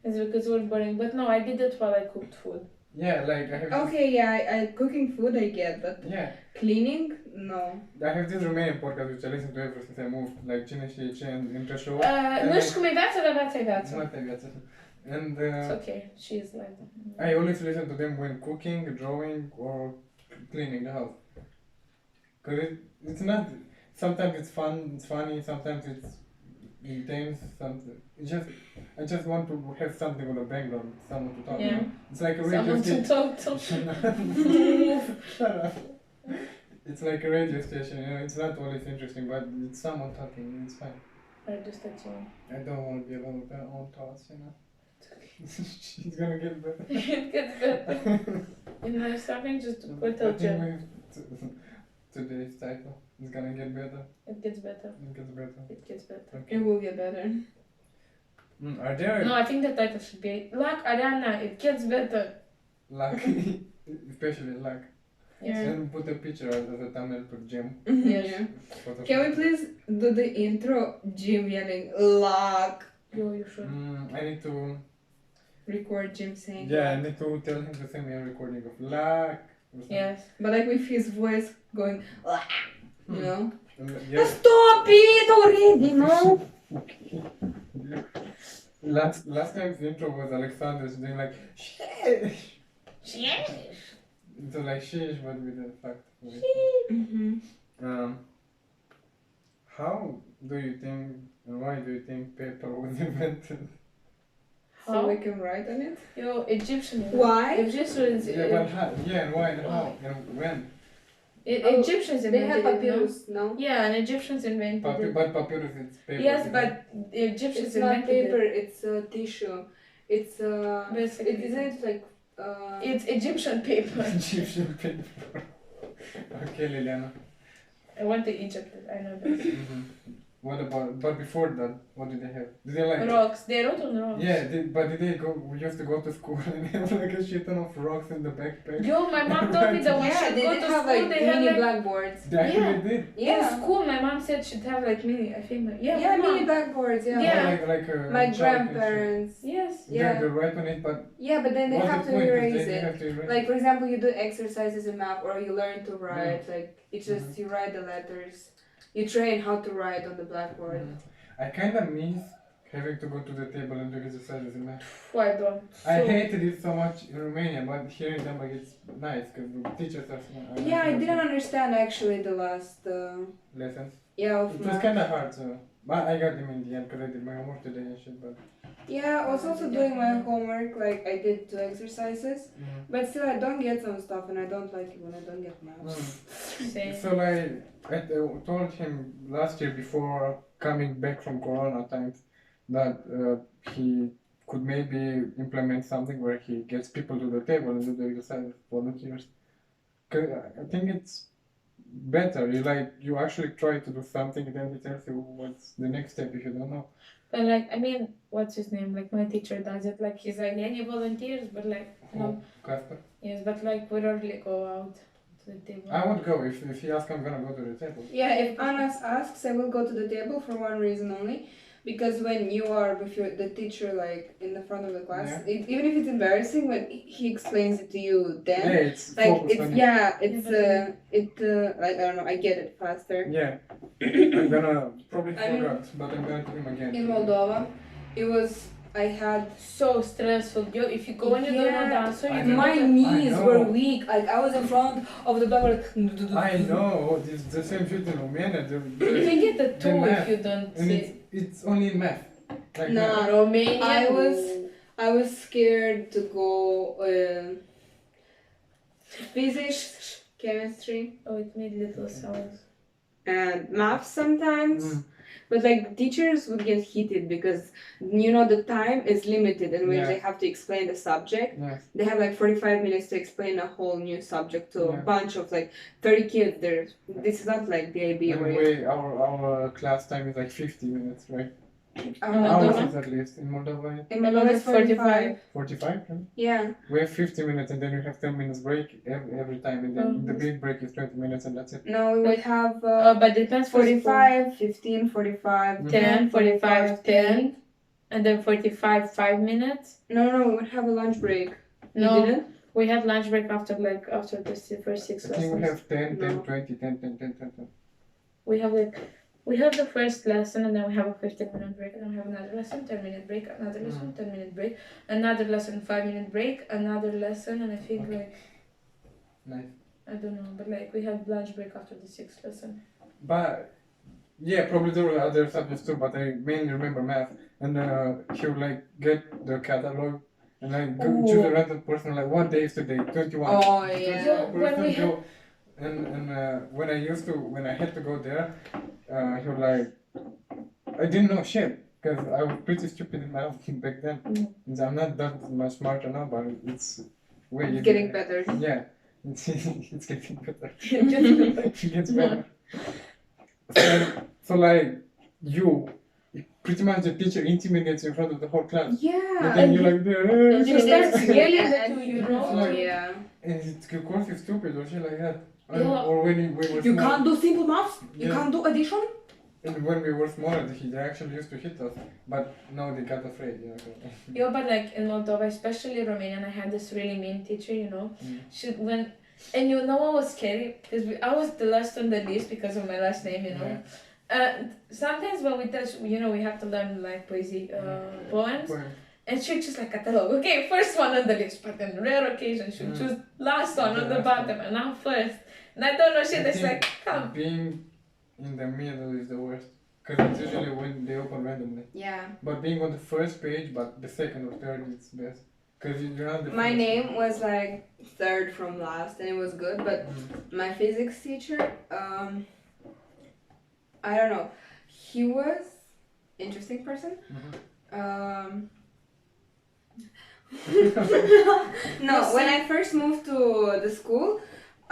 It's because we're boring. But no, I did it while I cooked food. Yeah, like I have. This, Okay, yeah, I cooking food I get, but yeah, cleaning, no. I have this Romanian podcast which I listen to ever since I moved. Like Cine și ce între show. Nu știu cum e viața, dar viața e viața. Not that viață. And It's okay. She's like. I always listen to them when cooking, drawing, or cleaning the house. Cause it's not. Sometimes it's fun, it's funny. Sometimes it's intense. Something. I just want to have something on the background, someone to talk to. Yeah. It's like a radio Someone to station. talk to. Shut up. It's like a radio station, you know. It's not always interesting, but it's someone talking. It's fine. I just let you. I don't want to be alone with my own thoughts, you know. She's gonna get better. It gets better. And I'm starting just to quit I out think gym. we have today's title. It's gonna get better. It gets better. It gets better. It gets better. Okay. It will get better. Are there No, I think the title should be Luck Ariana, it gets better. luck, especially luck? Yes. And put a picture as a thumbnail for Jim. Yes. Yeah. Photoshop. Can we please do the intro? Jim yelling luck. Yo, you should. I need to. Record Jim saying Yeah, I luck. need to tell him to send me a recording of luck. Or something. Yes. But like with his voice going luck, you Hmm. know? Yeah. Stop it already, no? Last time's intro was Alexander's doing like sheesh. Yes. So like sheesh, but with a fact. Mm-hmm. How do you think and why do you think paper was invented? So How? we can write on it? Yo, Egyptian. Why? Egyptians. Yeah, but how? Yeah, and why and how and when? Egyptians They had invented it, no? papyrus, no? Yeah, and Egyptians invented it. But papyrus it's paper. Yes, isn't but it? the Egyptians It's not invented paper, it. it's tissue. It's Basically. it isn't like It's Egyptian paper. Egyptian paper. Okay, Liliana. I went to Egypt. I know this. Mhm. What about? But before that, what did they have? Did they like? Rocks. They wrote on rocks. Yeah, but did they go? We used to go to school and have like a shit ton of rocks in the backpack. Yo, my mom told me that when Yeah, she they go did to have school, like they had mini like blackboards. They actually Yeah. did. in Yeah. school. My mom said she'd have like mini. I think. Yeah. Yeah, my mini mom. blackboards. Yeah. Yeah. Like My chalk and shit. grandparents. Yes. Yeah. They write on it, but Yeah, but then they what's have the to point? 'Cause erase they it. have to erase Like it. for example, you do exercises in math, or you learn to write. Like it's just you write the letters. You train how to write on the blackboard. I kind of miss having to go to the table and do exercises in math. Why don't? I hated it so much in Romania, but here in Denmark it's nice because the teachers are smart. Yeah, I didn't understand actually the last. Lessons. Yeah, of It was math. kind of hard, so. But I got them in the end because I did my homework today and shit. But Yeah, I was also doing my homework. Like I did 2 exercises, but still I don't get some stuff, and I don't like it when I don't get math. Same. So like I told him last year before coming back from Corona times that he could maybe implement something where he gets people to the table and do the exercise volunteers. Cause I think it's better. You actually try to do something, and then he tells you what's the next step if you don't know. But like, I mean, what's his name? Like my teacher does it. Like he's like, any volunteers? But like, no. Casper? Yes, but like we rarely go out to the table. I would go if he asks. I'm gonna go to the table. Yeah, if Anas asks, I will go to the table for one reason only. Because when you are with the teacher, like in the front of the class, even if it's embarrassing, when he explains it to you, then It's like focused on like I don't know, I get it faster. Yeah, I'm gonna probably forgot, but I'm gonna tell him again. In Moldova, I had so stressful. Yo, if you go and you don't know the answer, you don't my know knees know. were weak. Like I was in front of the blackboard. I know, it's the same shit in Romania. You can get the 2 if math. you don't And see. it's only in math. Like No. math. Romania. I was scared to go physics, chemistry, Oh, it made little sounds. and math sometimes. But like teachers would get heated because the time is limited and when they have to explain the subject, they have like 45 minutes to explain a whole new subject to a bunch of like 30 kids. This is not like the IB where our class time is like 50 minutes, right? Moldova? Ours is at least in Moldova. In Moldova it's 45. 45? Right? Yeah. We have 50 minutes and then we have 10 minutes break every time, and then the big break is 20 minutes and that's it. No, we would have But it depends. 45, 15, 45, 10, 45, 10, and then 45, 5 minutes. No, we would have a lunch break. No. You didn't? We had lunch break after the first 6 I lessons. think we have 10, No. 10, 20, 10, 10, 10, 10, 10. We have the first lesson and then we have a 15-minute break, and then we have another lesson, 10-minute break, another lesson, 10-minute break, another lesson, 5-minute break, another lesson, and I think Nice. I don't know, but like we had lunch break after the 6th lesson. But yeah, probably there were other subjects too, but I mainly remember math. And he would like get the catalog and like choose a random person, like what day is today? 21. Oh yeah. When we had when I had to go there, he would like, I didn't know shit because I was pretty stupid in math back then. And I'm not that much smarter now, but it's way It's easier. getting better. Yeah, it's getting better. It It gets better. So like pretty much the teacher intimidates you in front of the whole class. Yeah. And then you're like there. And she starts yelling at And you, you know? Yeah. And it calls you stupid or shit like that. Yeah. Or when we were You small. can't do simple maths. You Yeah. can't do addition. And when we were smaller, they actually used to hit us. But now they got afraid, you know. Yeah, but like in Moldova, especially Romanian, I had this really mean teacher, you know. And you know what was scary? Because I was the last on the list because of my last name, you know. Sometimes when we touch, you know, we have to learn like poesy poems. And she would choose like catalog. Okay, first one on the list, but on rare occasions she would choose last one on the bottom, and now first. And I don't know shit. It's like, come. Being in the middle is the worst, because it's usually when they open randomly. Yeah. But being on the first page, but the second or third is best, because you're not the My first. name was like third from last, and it was good. But my physics teacher, I don't know, he was interesting person. No, when I first moved to the school,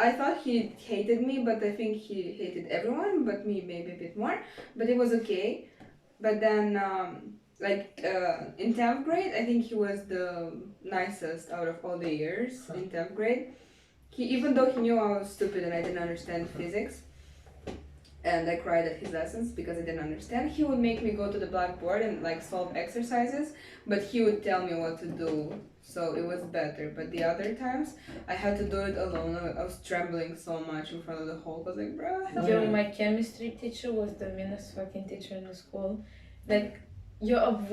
I thought he hated me, but I think he hated everyone, but me maybe a bit more. But it was okay. But then, in 10th grade, I think he was the nicest out of all the years in 10th grade. Even though he knew I was stupid and I didn't understand physics, and I cried at his lessons because I didn't understand, he would make me go to the blackboard and like solve exercises, but he would tell me what to do, so it was better. But the other times, I had to do it alone. I was trembling so much in front of the hall. I was like, bruh. Help me." Yo, my chemistry teacher was the meanest fucking teacher in the school. Like,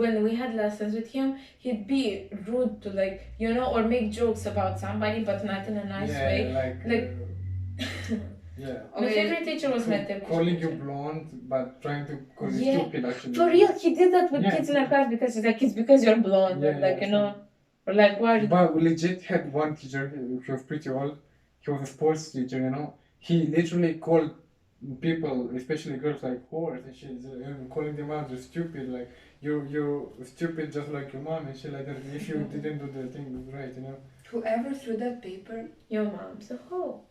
when we had lessons with him, he'd be rude to or make jokes about somebody, but not in a nice way. Yeah. My favorite teacher was my calling you blonde, but trying to call you stupid actually. For real, he did that with kids in our class because he's like, it's because you're blonde. Or like, why? But we legit had one teacher, he was pretty old, he was a sports teacher, He literally called people, especially girls, like whores and shit, calling them out, you're stupid, like, you're stupid just like your mom and shit like that, if you didn't do the thing right, Whoever threw that paper? Your mom's a hoe.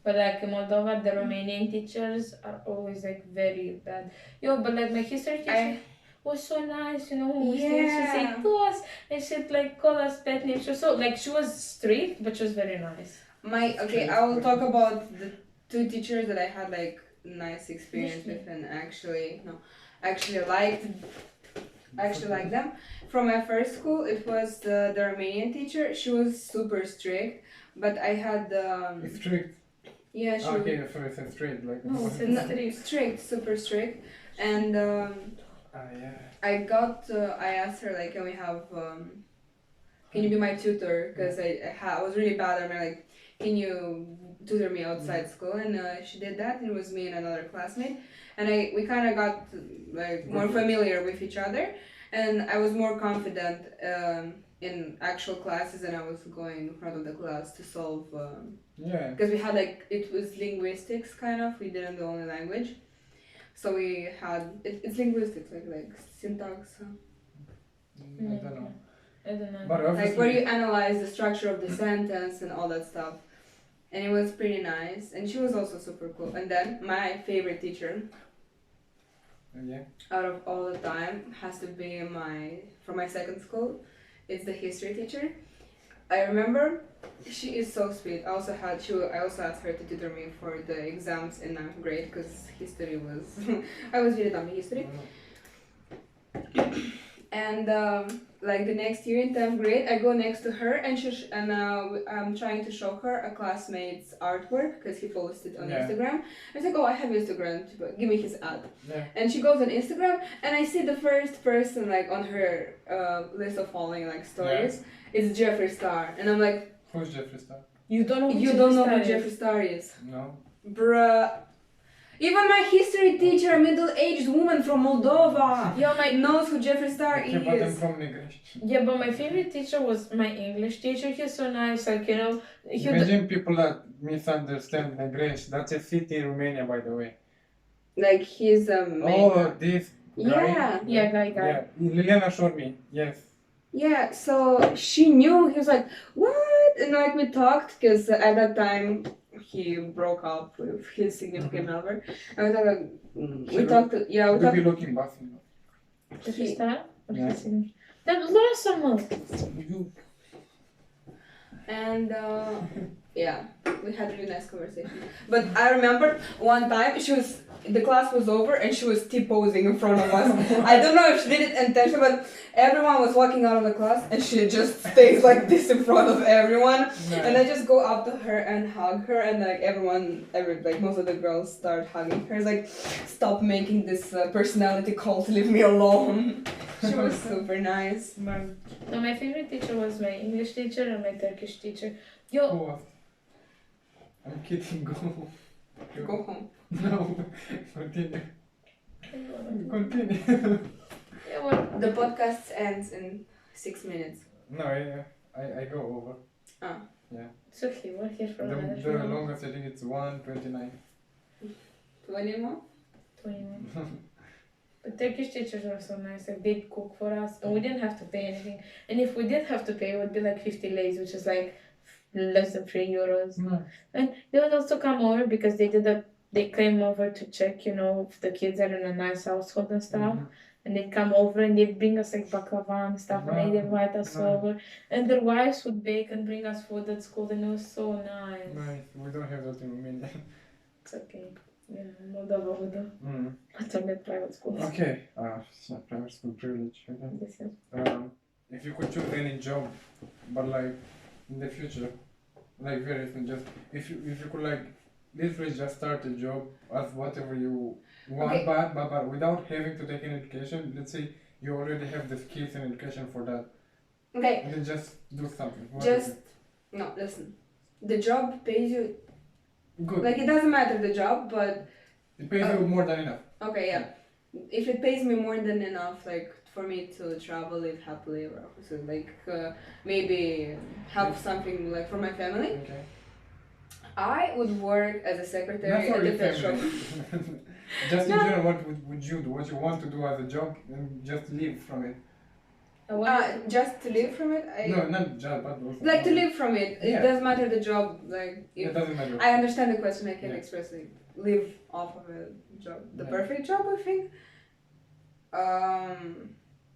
But like in Moldova, the Romanian teachers are always like very bad. But like my history teacher was so nice, we used to say to us and she'd like call us pet names. So like she was strict, but she was very nice. I will talk about the two teachers that I had like nice experience with and actually liked them. From my first school, it was the Romanian teacher. She was super strict, but I had strict. Yeah, she okay, so it's strict, like strict, super strict, and I asked her like, can you be my tutor? Because I was really bad. I'm like, can you tutor me outside school? And she did that. And it was me and another classmate, and we kind of got like more familiar with each other, and I was more confident in actual classes, and I was going in front of the class to solve. Because we had it was linguistics kind of. We didn't do only language, so we had it's linguistics like syntax. I don't know. But like where you analyze the structure of the sentence and all that stuff, and it was pretty nice. And she was also super cool. And then my favorite teacher. Out of all the time has to be from my second school. It's the history teacher. I remember she is so sweet. I also asked her to tutor me for the exams in 9th grade because history was I was really dumb in history. And the next year in 10th grade, I go next to her and I'm trying to show her a classmate's artwork because he posted on Instagram. I was like, oh, I have Instagram, give me his ad. And she goes on Instagram and I see the first person like on her list of following like stories. It's Jeffree Star, and I'm like, who's Jeffree Star? You don't know who Jeffree Star is? No. Bruh. Even my history teacher, a middle-aged woman from Moldova, knows who Jeffree Star is. But I'm from Negrești. Yeah, but my favorite teacher was my English teacher. He's so nice, Imagine people that misunderstand Negrești. That's a city in Romania, by the way. Like he's a this guy? Guy. Yeah, Liliana showed me, yes. Yeah, so she knew. He was like, what? And like we talked, because at that time he broke up with his significant other. And we talked. Be looking buff, Jeffree Star? Yeah. That was awesome. And we had a really nice conversation. But I remember one time the class was over and she was T-posing in front of us. I don't know if she did it intentionally, but everyone was walking out of the class and she just stays like this in front of everyone. Nice. And I just go up to her and hug her, and like most of the girls start hugging her. It's like, stop making this personality cult, leave me alone. She was super nice. No, my favorite teacher was my English teacher and my Turkish teacher. I'm kidding, go home. Go home. No, continue. Continue. The podcast ends in 6 minutes. No, I go over. Yeah. It's okay, we're here for the longest, I think it's 1:29. 20 more? 21. But Turkish teachers were so nice, like they'd cook for us and we didn't have to pay anything. And if we did have to pay, it would be like 50 leis, which is like less than €3. No. And they would also come over because they came over to check, if the kids are in a nice household and stuff. Mhm. And they'd come over and they'd bring us like baklava and stuff, and they'd invite us over. And their wives would bake and bring us food at school, and it was so nice. Nice. We don't have that in Romania. It's okay. Yeah, Moldova we do. It's only private schools. Okay. It's not private school privilege. Okay. This is. If you could choose any job, but like in the future, like very soon, just if you could like literally just start a job as whatever you want, Okay. but without having to take an education. Let's say you already have the skills and education for that, Okay, and then just do something. What just is no. Listen, the job pays you. it? Good. Like it doesn't matter the job, but It pays you more than enough. okay, yeah. If it pays me more than enough, like for me to travel, live happily ever after, so like maybe help something like for my family, Okay. I would work as a Not secretary for at the your pet shop. family. Just in No. general, what would you do? What you want to do as a job, and just live from it. Just to live from it, No, not job, but also. like to live from it. It Yeah. doesn't matter the job. Like It if doesn't matter. I understand the question, I can Yeah. express it. Live off of a job. The Yeah. perfect job, I think.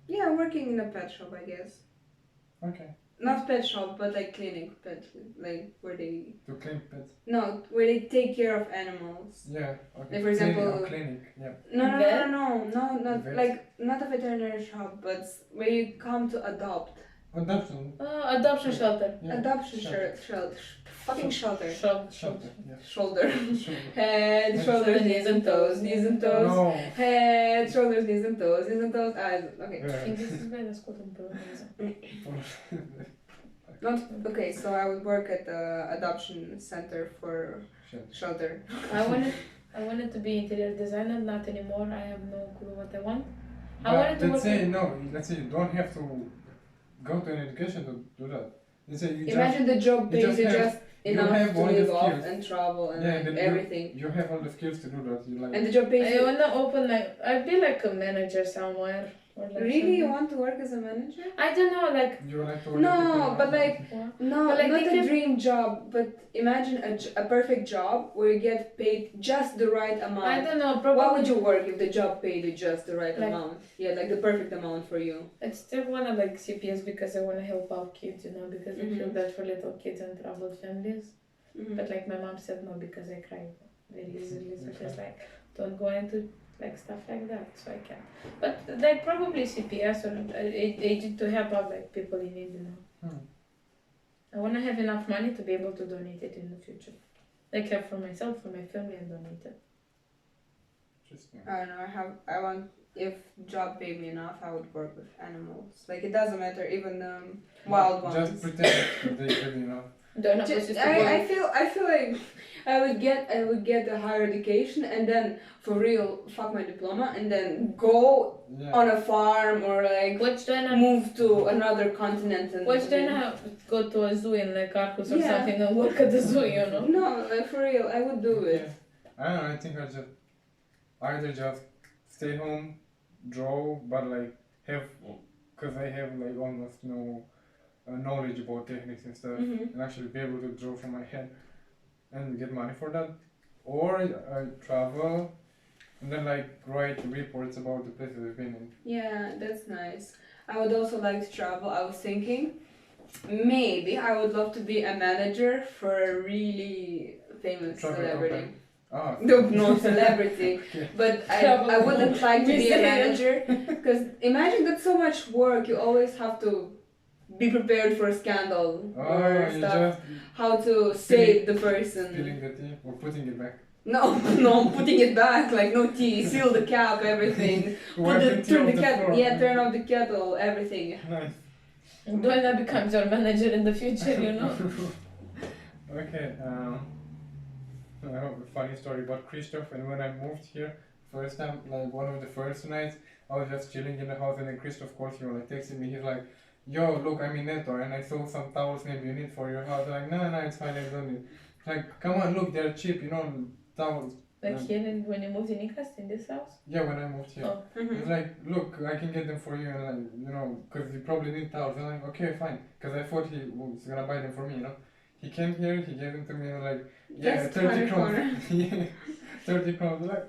Yeah, working in a pet shop, I guess. Okay. Not pet shop, but like clinic pet, like where they To clean pets. where they take care of animals. Yeah. Okay. Like, for example- Clinic. Yeah. No, not Vet? like not a veterinary shop, but where you come to adopt. Adoption. Adoption shelter. Yeah. Adoption Shelter. shelter, fucking shelter. Shelter. Yeah. Shoulder, Shelter. head, shoulders, knees and toes, knees and toes. No. Head, shoulders, knees and toes, eyes. Okay. Yeah. English is bine ascultăm pe urmă. Not okay. So I would work at the adoption center for Shelter. shelter. I wanted to be interior designer, not anymore. I have no clue what I want. I But wanted to let's work. say no. Let's say you don't have to go to an education to do that. Let's say you Imagine the job you pays just you have- just you enough have to all the live off skills. and travel and Yeah, like then everything. You have all the skills to do that. You like. And the job pays I you. wanna open like I'd be like a manager somewhere. Or like Really, you something. want to work as a manager? I don't know, like You would like to work No, at people, but like what? no, But like not they a can- dream job. But imagine a perfect job where you get paid just the right amount. I don't know. Probably Why would you work if the job paid you just the right Like- amount? Yeah, like the perfect amount for you. I still wanna like CPS because I wanna help out kids, because I feel Mhm. bad for little kids and troubled families. Mhm. But like my mom said no because I cry very easily, so she's like, don't go into like stuff like that. So I can't. But like probably CPS or agent to help out like people in need, I wanna have enough money to be able to donate it in the future. Like have for myself, for my family, and donate it. Interesting. I don't know. I want. If job paid me enough, I would work with animals. Like it doesn't matter, even wild ones. Just pretend that they give you enough. Don't know. Just, I feel like I would get a higher education and then for real fuck my diploma and then go Yeah. on a farm or like Watch Doina. move to another continent and Watch Doina go to a zoo in like Arcus or Yeah. something and work at the zoo, No, like for real, I would do it. I don't know. I think I just either just stay home, draw, but like have, cause I have like almost no knowledge about techniques and stuff, Mhm. and actually be able to draw from my head and get money for that, or I travel and then like write reports about the places I've been in. Yeah, that's nice. I would also like to travel. I was thinking maybe I would love to be a manager for a really famous Travel celebrity. company. Ah. No celebrity, but I wouldn't like to be a manager because imagine that's so much work. You always have to be prepared for a scandal or you stuff. just How to save the person. spilling the tea or putting it back. No, I'm putting it back like no tea. Seal the cap, everything. Wipe the tea Turn off the the kettle. floor. Yeah, turn off the kettle. Everything. Nice. Doina becomes your manager in the future, Okay, I have a funny story about Christoph, and when I moved here, first time, like one of the first nights, I was just chilling in the house, and then Christoph calls me or like texted me, he's like, yo, look, I'm in Netto, and I saw some towels maybe you need for your house. I'm like, no, it's fine, I don't need. Like, come on, look, they're cheap, towels. Like here when you moved in Ikast, in this house? Yeah, when I moved here. Oh. He's like, look, I can get them for you, and like, because you probably need towels. I'm like, okay, fine, because I thought he was gonna buy them for me, he came here, he gave them to me like, yeah, Just 30 corner. crowns. Yeah, 30 crowns. Like,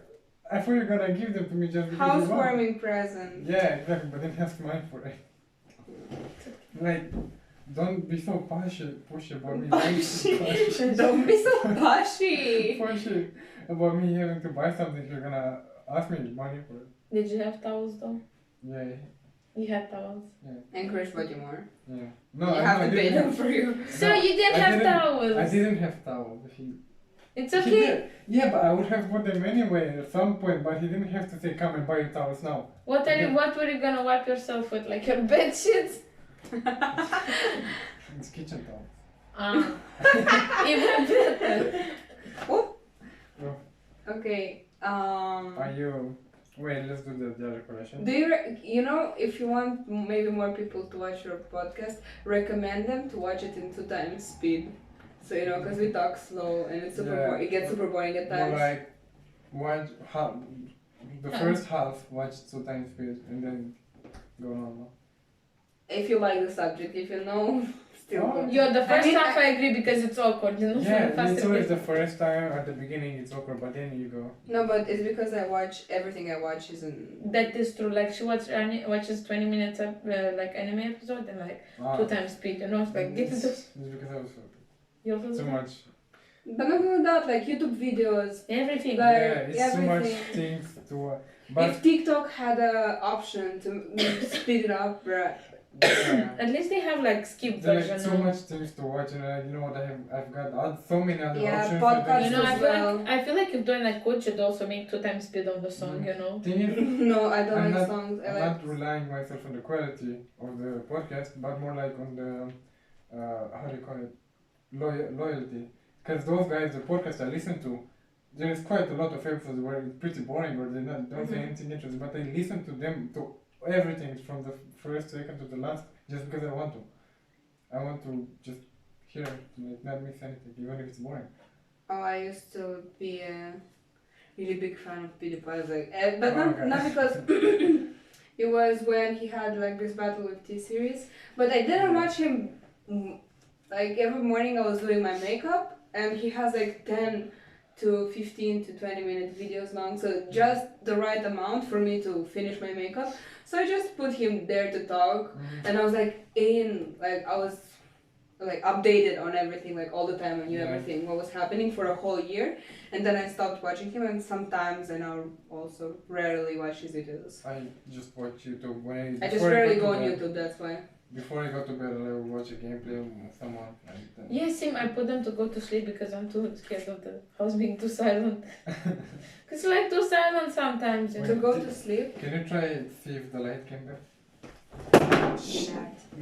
I thought you were gonna give them to me just because you want. Housewarming present. Yeah, exactly, but then have money for it. Like, don't be so pushy about me. Pushy. Don't be so pushy. Pushy about me having to buy something. You're gonna ask me money for it. Did you have towels though? Yeah, You had towels. And Chris bought you more. yeah. No, You I have to pay didn't them for you. So you didn't have towels. I didn't have towels. It's He okay. did. Yeah, but I would have bought them anyway at some point. But he didn't have to say, "Come and buy your towels now." What were you gonna wipe yourself with? Like your bed sheets? It's kitchen towels. Even better. Oh. Oh. Okay. Are you? Wait, let's do the other question. Do you know, if you want maybe more people to watch your podcast, recommend them to watch it in 2 times speed. So you know, because we talk slow and it's super boring. It gets super boring at More times. like watch half, the first half, watch 2 times speed, and then go normal. If you like the subject, if you know, still go. You're the first I mean, half I agree because it's awkward, you know. Yeah, so fast it's always the first time at the beginning. It's awkward, but then you go. No, but it's because I watch everything I watch is in. That is true. Like she watches 20 minutes of like anime episode and like 2 times speed. You know, it's like difficult. It's because I was You also too do much. But not only that, like YouTube videos. everything. Like, Yeah, it's too much everything. things to watch. But If TikTok had an option to speed it up, bruh. yeah, At least they have like skip there's version. like so no? much things to watch, and you know what? I've got so many other Yeah, options. podcasts You know, as well. I feel like if doing like coach should also make 2 times speed on the song. You know. Thing is, No, I don't I'm like not- songs. I I'm like. not relying myself on the quality of the podcast, but more like on the how do you call it, loyalty. Because those guys, the podcast I listen to, there is quite a lot of episodes where it's pretty boring or they don't say anything interesting, but I listen to them to everything from the first second to the last just because I want to. I want to just hear it, like not miss anything, even if it's boring. Oh, I used to be a really big fan of PewDiePie, like, but Okay. not because it was when he had like this battle with T series, but I didn't watch him. Like every morning, I was doing my makeup, and he has like 10 to 15 to 20-minute videos long, so just the right amount for me to finish my makeup. So I just put him there to talk, and I was like I was like updated on everything, like all the time. I knew Yeah. everything what was happening for a whole year, and then I stopped watching him, and sometimes I now also rarely watch his videos. I just watch YouTube when I just before rarely to go on bed. YouTube, that's why. Before I go to bed, I will watch a gameplay of someone. And then Yeah, same. I put them to go to sleep because I'm too scared of the house being too silent. It's like too silent sometimes. You To know? go to sleep. Can you try see if the light came back?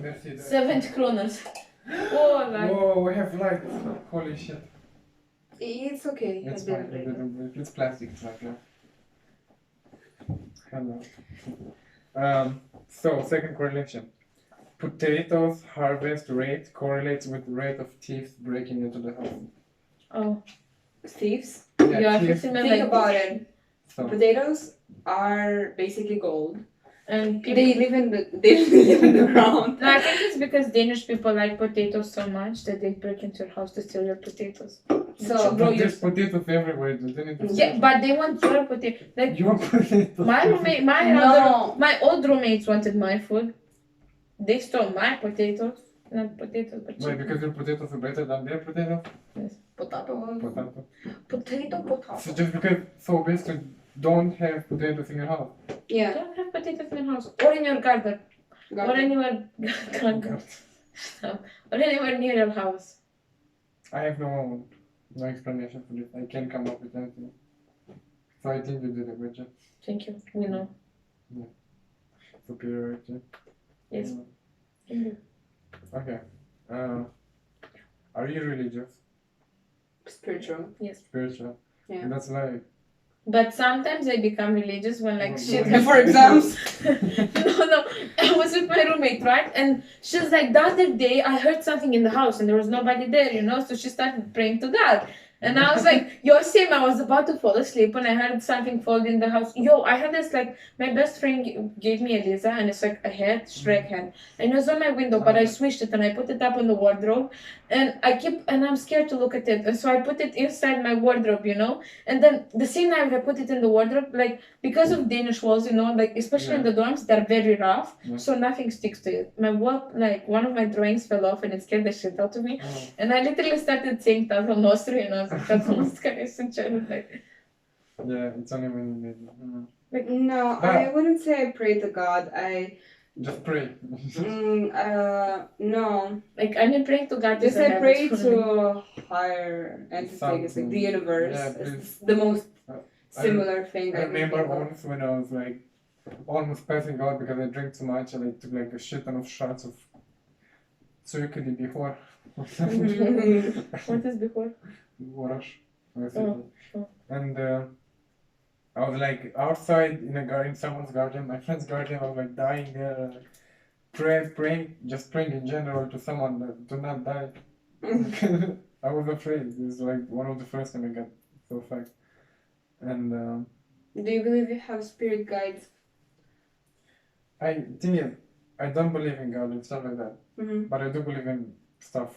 Let's see that. 70 kroners. Oh, like. Whoa, we have light. Holy shit. It's okay. It's I fine. didn't bring it. It's plastic. It's like that. Hello. So, second correlation. Potatoes harvest rate correlates with rate of thieves breaking into the house. Oh. Thieves. Yeah, thieves. I Think about it. So, Potatoes are basically gold. And people. They live in the ground. No, I think it's because Danish people like potatoes so much that they break into your house to steal your potatoes. So grow but there's potatoes everywhere. They need to Yeah, but they want your potato. Like your potatoes. my roommate, No. my old roommates wanted my food. They stole my potatoes, not potatoes, but Why? chicken. Because your potatoes are better than their potatoes? Potato. Potato. So just because, so basically, don't have potatoes in your house. Yeah. Don't have potatoes in your house or in your garden or anywhere, or anywhere near your house. I have no explanation for this. I can't come up with anything. So I think you did a good job. Thank you. We know. Superiority. Yes. Yeah. Okay. Are you religious? Spiritual. Spiritual? Yeah. That's like. But sometimes I become religious when like shit Well, For exams. no, I was with my roommate, right? And she's like, the other day I heard something in the house and there was nobody there, you know? So she started praying to God. And I was like, yo, same, I was about to fall asleep when I heard something fall in the house. Yo, I had this, like, my best friend gave me a Lisa, and it's like a head, Shrek head. And it was on my window, but I switched it and I put it up on the wardrobe. And I'm scared to look at it. And so I put it inside my wardrobe, you know? And then the same night I put it in the wardrobe, like, because of Danish walls, you know, like, especially in the dorms, they're very rough, so nothing sticks to it. My wall, like, one of my drawings fell off and it scared the shit out of me. And I literally started saying Tazal Nostri, and I was like, Tazal Nostri, like, yeah, it's only when you need Like, no, I wouldn't say I pray to God. just pray. No. Like, I mean, praying to God Just is a I habit pray for me. to higher entities, like the universe. It's the most similar thing I I remember once when I was like almost passing out because I drank too much and I took like a shit ton of shots of Sökeli before. What is before? Vorosh. Oh. And I was like outside in a garden, someone's garden, my friend's garden. I was like dying there, praying in general to someone that do not die. I was afraid. This is like one of the first time I got so fucked. And do you believe you have spirit guides? I think I don't believe in God and stuff like that, but I do believe in stuff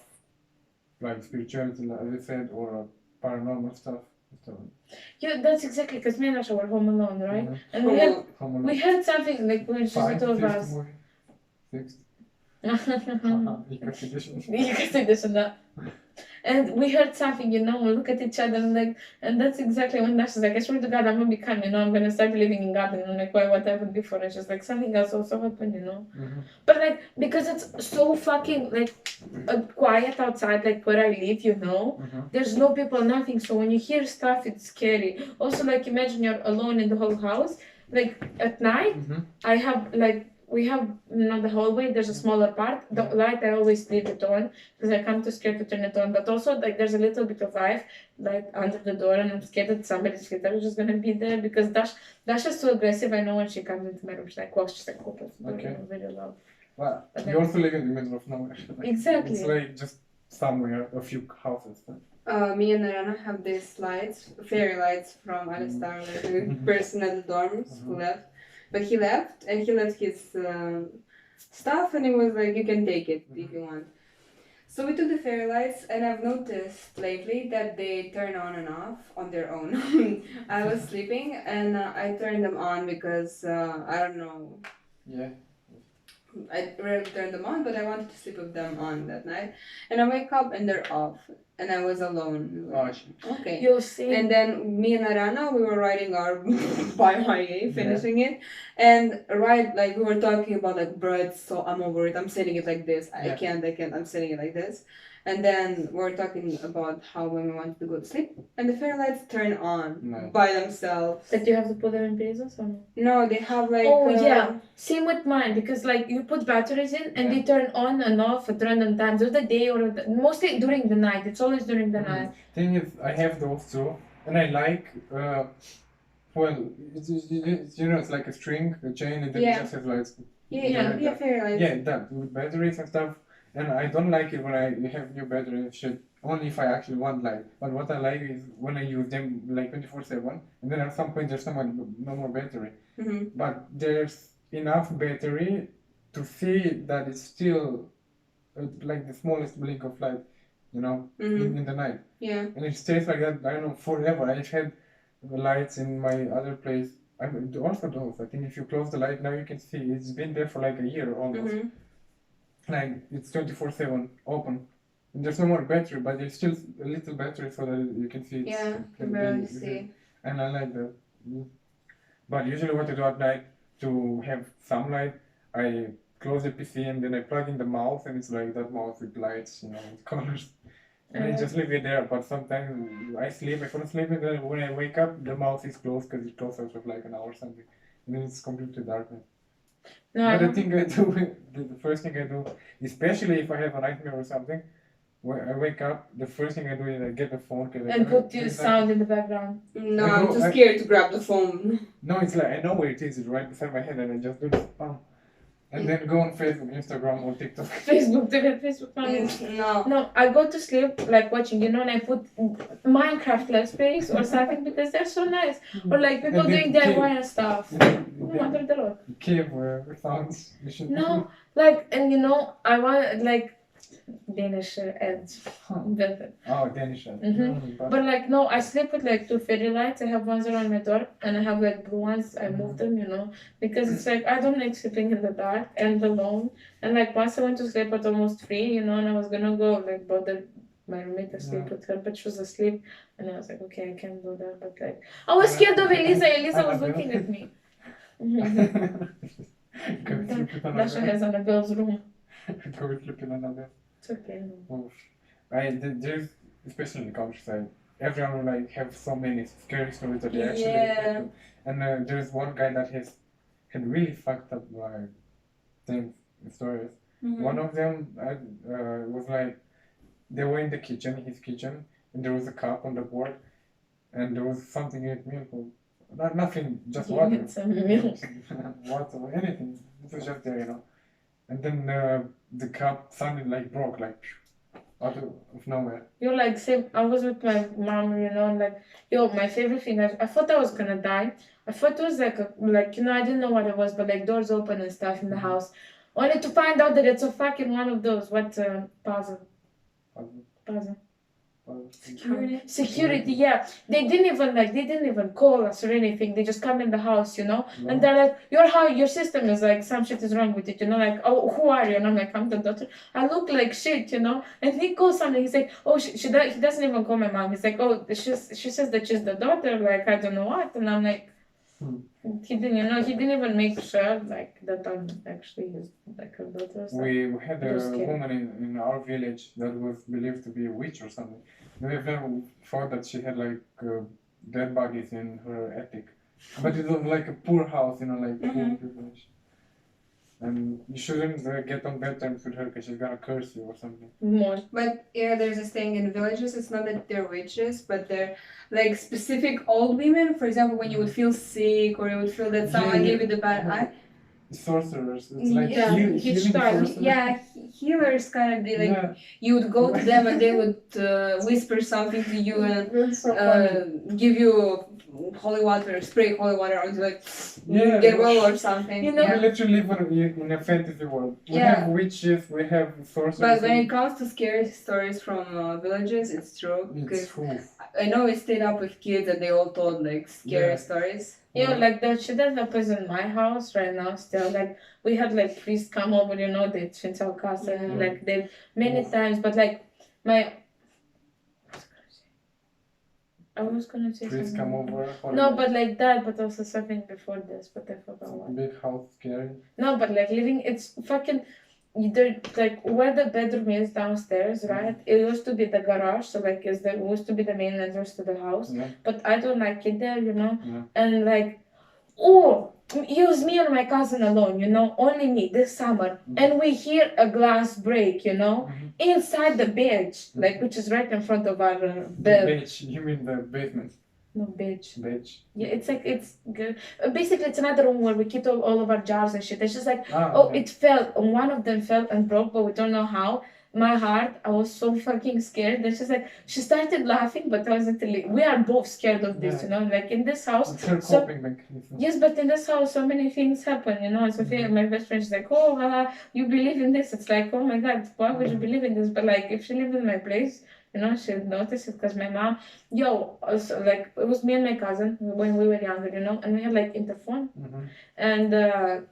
like spirituality, as I said, or paranormal stuff. Yeah, that's exactly, because me and Asha were home alone, right? And we heard something, like, we were just the two of us. Sixth. Ikast edition. And we heard something, you know, we look at each other and like, and that's exactly when Dasha's like, I swear to God, I'm gonna become, you know, I'm gonna start believing in God. And I'm like, why, what happened before? It's just like something else also happened, you know. But like, because it's so fucking like quiet outside, like where I live, you know, there's no people, nothing. So when you hear stuff, it's scary. Also, like, imagine you're alone in the whole house. Like at night, I have like, we have, you know, the hallway, there's a smaller part. The light, I always leave it on because I come too scared to turn it on. But also, like, there's a little bit of light under the door, and I'm scared that somebody's literally just gonna be there because Dash is so aggressive. I know when she comes into my room, she's like, she's like, open the door, you know, very loud. Well, you also live in the middle of nowhere. Exactly. It's like just somewhere, a few houses. Me and Narana have these lights, fairy lights from Alistar, like the person at the dorms who left. But he left, and he left his stuff, and he was like, you can take it if you want. So we took the fairy lights, and I've noticed lately that they turn on and off on their own. I was sleeping, and I turned them on because, I don't know. Yeah. I rarely turn them on, but I wanted to sleep with them on that night. And I wake up, and they're off. And I was alone. Okay. You'll see. And then me and Arana, we were writing our bio finishing it. And like we were talking about like, bro, I'm over it. I'm saying it like this. I can't. I'm saying it like this. And then we're talking about how when we wanted to go to sleep, and the fairy lights turn on by themselves. But you have to put them in phases or no? No, they have like. Oh yeah, same with mine because like you put batteries in and they turn on and off at random times of the day or mostly during the night. It's always during the night. Thing is, I have those too, and I like. Well, it's you know, it's like a string, a chain, and then it just has lights. Yeah, fairy lights. Yeah, that with batteries and stuff. And I don't like it when I have new battery and shit, only if I actually want light. But what I like is when I use them like 24/7, and then at some point there's no more battery. But there's enough battery to see that it's still like the smallest blink of light, you know, in the night. Yeah. And it stays like that, I don't know, forever. I've had the lights in my other place. I mean, also those. I think if you close the light now, you can see it's been there for like a year almost. Like it's 24/7 open. And there's no more battery, but there's still a little battery so that you can see. Yeah, you can barely see. And I like that. But usually what I do at night to have some light, I close the PC and then I plug in the mouse, and it's like that mouse with lights, you know, with colors. And I just leave it there. But sometimes I fall asleep, and then when I wake up, the mouse is closed because it closes after like an hour or something. And then it's completely dark. But the thing I do, the first thing I do, especially if I have a nightmare or something, when I wake up, the first thing I do is I get the phone. And put the sound in the background. No, I'm too scared to grab the phone. No, it's like I know where it is. It's right beside my head, and I just do this. And then go on Facebook, Instagram, or TikTok. Facebook, Facebook. No. No, I go to sleep like watching, and I put Minecraft Let's Plays or something because they're so nice. Or like people And then doing DIY and stuff. Nu mă întorc deloc. Cave sounds. You should No, like, and I want, like, Danish ads. Better. Oh, Danish. But like, no, I sleep with like 2 fairy lights. I have ones around my door, and I have like blue ones. I move them, because it's like I don't like sleeping in the dark and alone. And like once I went to sleep at almost 3, and I was gonna go like bother my roommate to sleep with her, but she was asleep, and I was like, okay, I can't do that. But like, I was scared of Elisa. Elisa was looking at me. Dasha has on a girl's room. Go sleep in another. It's okay. No. There's, especially in the countryside, everyone will like have so many scary stories that they actually happen. And there's one guy that had really fucked up like things, stories. One of them was like they were in the kitchen, his kitchen, and there was a cup on the board, and there was something in it, milk, nothing, just water. Some milk. Water or anything. It was just there, And then the cup suddenly like broke, like out of nowhere. Like, same. I was with my mom, and like, my favorite thing. I thought I was gonna die. I thought it was like I didn't know what it was, but like doors open and stuff in the house. Only to find out that it's a fucking one of those puzzle. Security, yeah. They didn't even call us or anything. They just come in the house, No. and they're like, your system is like, some shit is wrong with it, like, oh, who are you? And I'm like, I'm the daughter. I look like shit, and he calls something. He's like, oh, he doesn't even call my mom. He's like, oh, she says that she's the daughter, like, I don't know what. And I'm like, he didn't, he didn't even make sure like that I'm actually his like her daughter. So we had a woman in our village that was believed to be a witch or something. We even thought that she had like dead bodies in her attic, but it was like a poor house, like poor privilege. And you shouldn't get on bad terms with her because she's gonna curse you or something. More. But there's this thing in villages, it's not that they're witches, but they're like specific old women. For example, when you would feel sick or you would feel that someone gave you the bad eye. Sorcerers, it's like healing sorcerers. Healers kind of, they like, you would go to them and they would whisper something to you and give you holy water, spray holy water on you, like get well or something. We literally live in a fantasy world. We have witches, we have sorcerers. But when it comes to scary stories from villages, it's true. It's true. I know we stayed up with kids and they all told like scary stories. Like that shit that happens in my house right now still. Like we had like priests come over, they change our castle, like they many times, but like I was gonna say priests something. come over. No, but like that, but also something before this, but I forgot what. Big house, scary. No, but like living, it's fucking. Like where the bedroom is downstairs, right? It used to be the garage, so like it used to be the main entrance to the house. But I don't like it there, And like, it was me and my cousin alone, only me this summer, and we hear a glass break, inside the bed, like which is right in front of our bed. The bench, you mean the basement? No, bitch. Yeah, it's good. Basically, it's another room where we keep all of our jars and shit. It's just like, it fell. One of them fell and broke, but we don't know how. My heart, I was so fucking scared. Then she's like, she started laughing, but I was literally, we are both scared of this, Like in this house. It's her coping mechanism. Yes, but in this house, so many things happen, And Sophia, my best friend, she's like, you believe in this? It's like, oh my God, why would you believe in this? But like, if she lived in my place, she'd notice it because my mom, also, like, it was me and my cousin when we were younger, and we had like interphone. And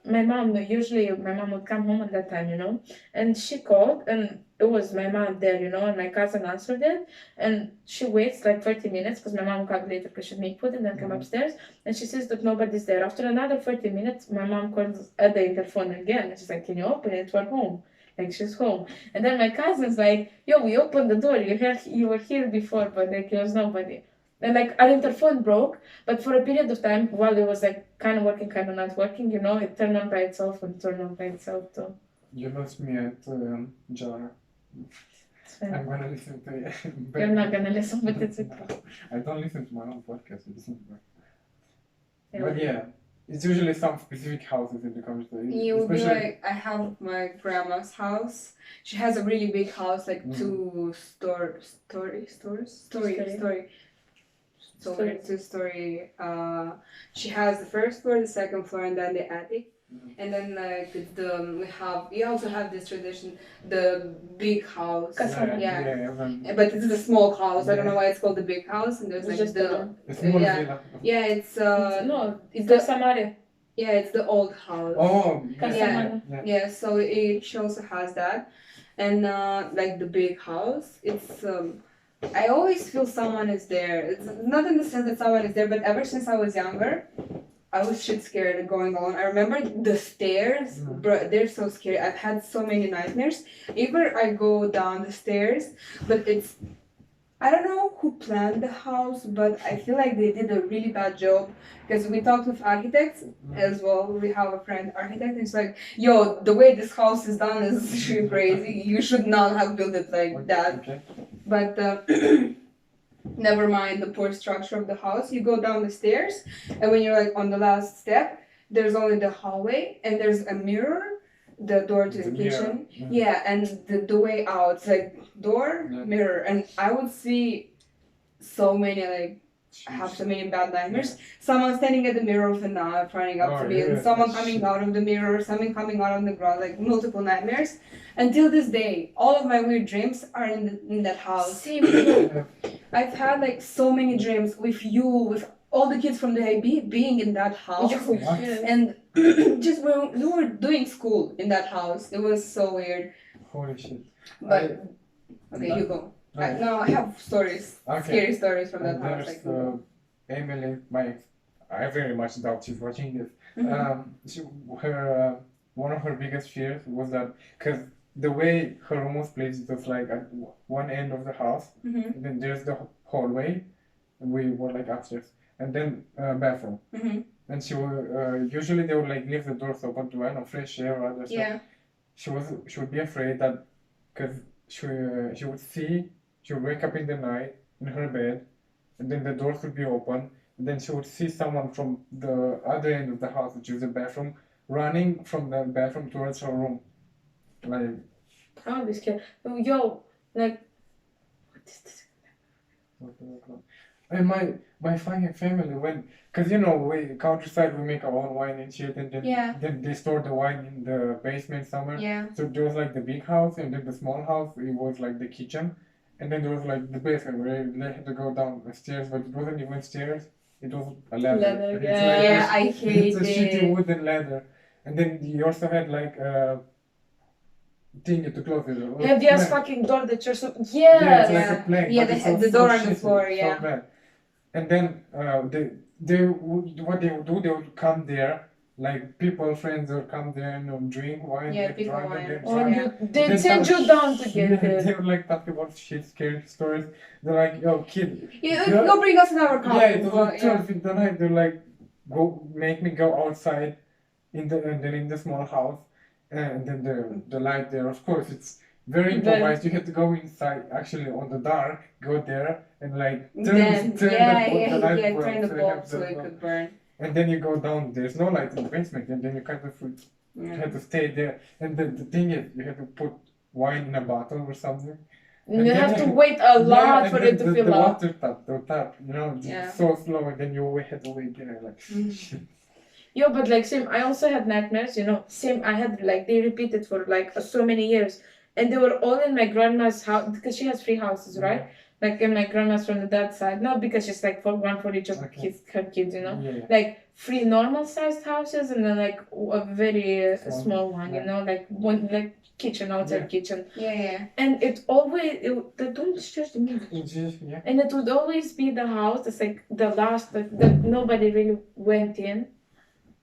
my mom would come home at that time, and she called, and it was my mom there, and my cousin answered it, and she waits like 30 minutes because my mom called later because she'd make food and then come upstairs, and she says that nobody's there. After another 30 minutes, my mom calls at the interphone again, and she's like, can you open it? We're home. Like, she's home. And then my cousin's like, we opened the door. You were here before, but like, there was nobody. And like, our interphone broke, but for a period of time, while it was like kind of working, kind of not working, it turned on by itself and turned on by itself too. You lost me at Jar. I'm gonna listen to it. You're not gonna listen, but it's okay. I don't listen to my own podcast. It doesn't work. Yeah. But yeah, it's usually some specific houses in the country. You would be Especially, like, I have my grandma's house. She has a really big house, like two-story. So Story. it's two-story. She has the first floor, the second floor, and then the attic. And then like we also have this tradition, the big house. Casana. Yeah. But it's the small house. I don't know why it's called the big house. And there's like Just the a small yeah. villa. Yeah, it's No, it's the the Samare. yeah, it's the old house. Oh, Casamana. Yeah, so she also has that, and like the big house, it's I always feel someone is there. It's not in the sense that someone is there, but ever since I was younger, I was shit scared of going alone. I remember the stairs, bro, they're so scary. I've had so many nightmares. Either I go down the stairs, but it's I don't know who planned the house, but I feel like they did a really bad job because we talked with architects as well. We have a friend architect, and it's like, yo, the way this house is done is crazy. You should not have built it like that. Okay. But never mind the poor structure of the house. You go down the stairs, and when you're like on the last step, there's only the hallway, and there's a mirror, the door to the kitchen. Yeah, and the way out, it's like door, mirror, and I would see so many like I have so many bad nightmares. Someone standing at the mirror with a knife running up to me, and someone coming out of the mirror, something coming out on the ground, like multiple nightmares. Until this day, all of my weird dreams are in that house. Same here. I've had like so many dreams with you, with all the kids from the IB being in that house. And just when we were doing school in that house, it was so weird. Holy shit. But okay, you go. No, I have stories, scary stories from that house. There's Like, Emily, I very much doubt she's watching this. One of her biggest fears was that, because the way her room was placed, it was like at one end of the house, and then there's the hallway, and we were like upstairs, and then bathroom. And she would usually they would like leave the doors open to fresh air or other stuff. She would be afraid that because she would wake up in the night in her bed, and then the doors would be open, and then she would see someone from the other end of the house, which is the bathroom, running from the bathroom towards her room. Like, I would be scared. Yo, like, what is this? and my fucking family went, because we countryside, we make our own wine and shit, and then they store the wine in the basement somewhere. So there was like the big house, and then the small house, it was like the kitchen, and then there was like the basement where they had to go down the stairs, but it wasn't even stairs, it was a ladder. I hate it's a shitty wooden ladder. And then you also had like thing to close it. Have this fucking door that you're so It's like a plank. Yeah, they had the door on the shitty, floor. so bad. And then what they would do, they would come there, like friends would come there and drink wine, get drunk, and then they send you down to get it. They would like talk about shit, scary stories. They're like, yo, kid, go bring us another coffee. Yeah, it was like 12 in the night. They're like, go make me go outside and then in the small house, and then the light there. Of course, it's very improvised. You have to go inside, actually on the dark, go there and like turn the light turn the bulb so it could burn. And then you go down. There's no light in the basement, and then you kind of have to stay there. And the thing is, you have to put wine in a bottle or something. And you have to wait a lot for it to fill up. The tap, it's so slow, and then you have to wait there, like shit. Yo, but like same, I also had nightmares, same, I had like, they repeated for like so many years. And they were all in my grandma's house, because she has 3 houses, right? Like in my grandma's from the dad side. Not because she's like one for each of her kids, Like 3 normal sized houses and then like a very small one, like one like kitchen, outside kitchen. And it always, they don't change the music. And it would always be the house that's like the last, that nobody really went in.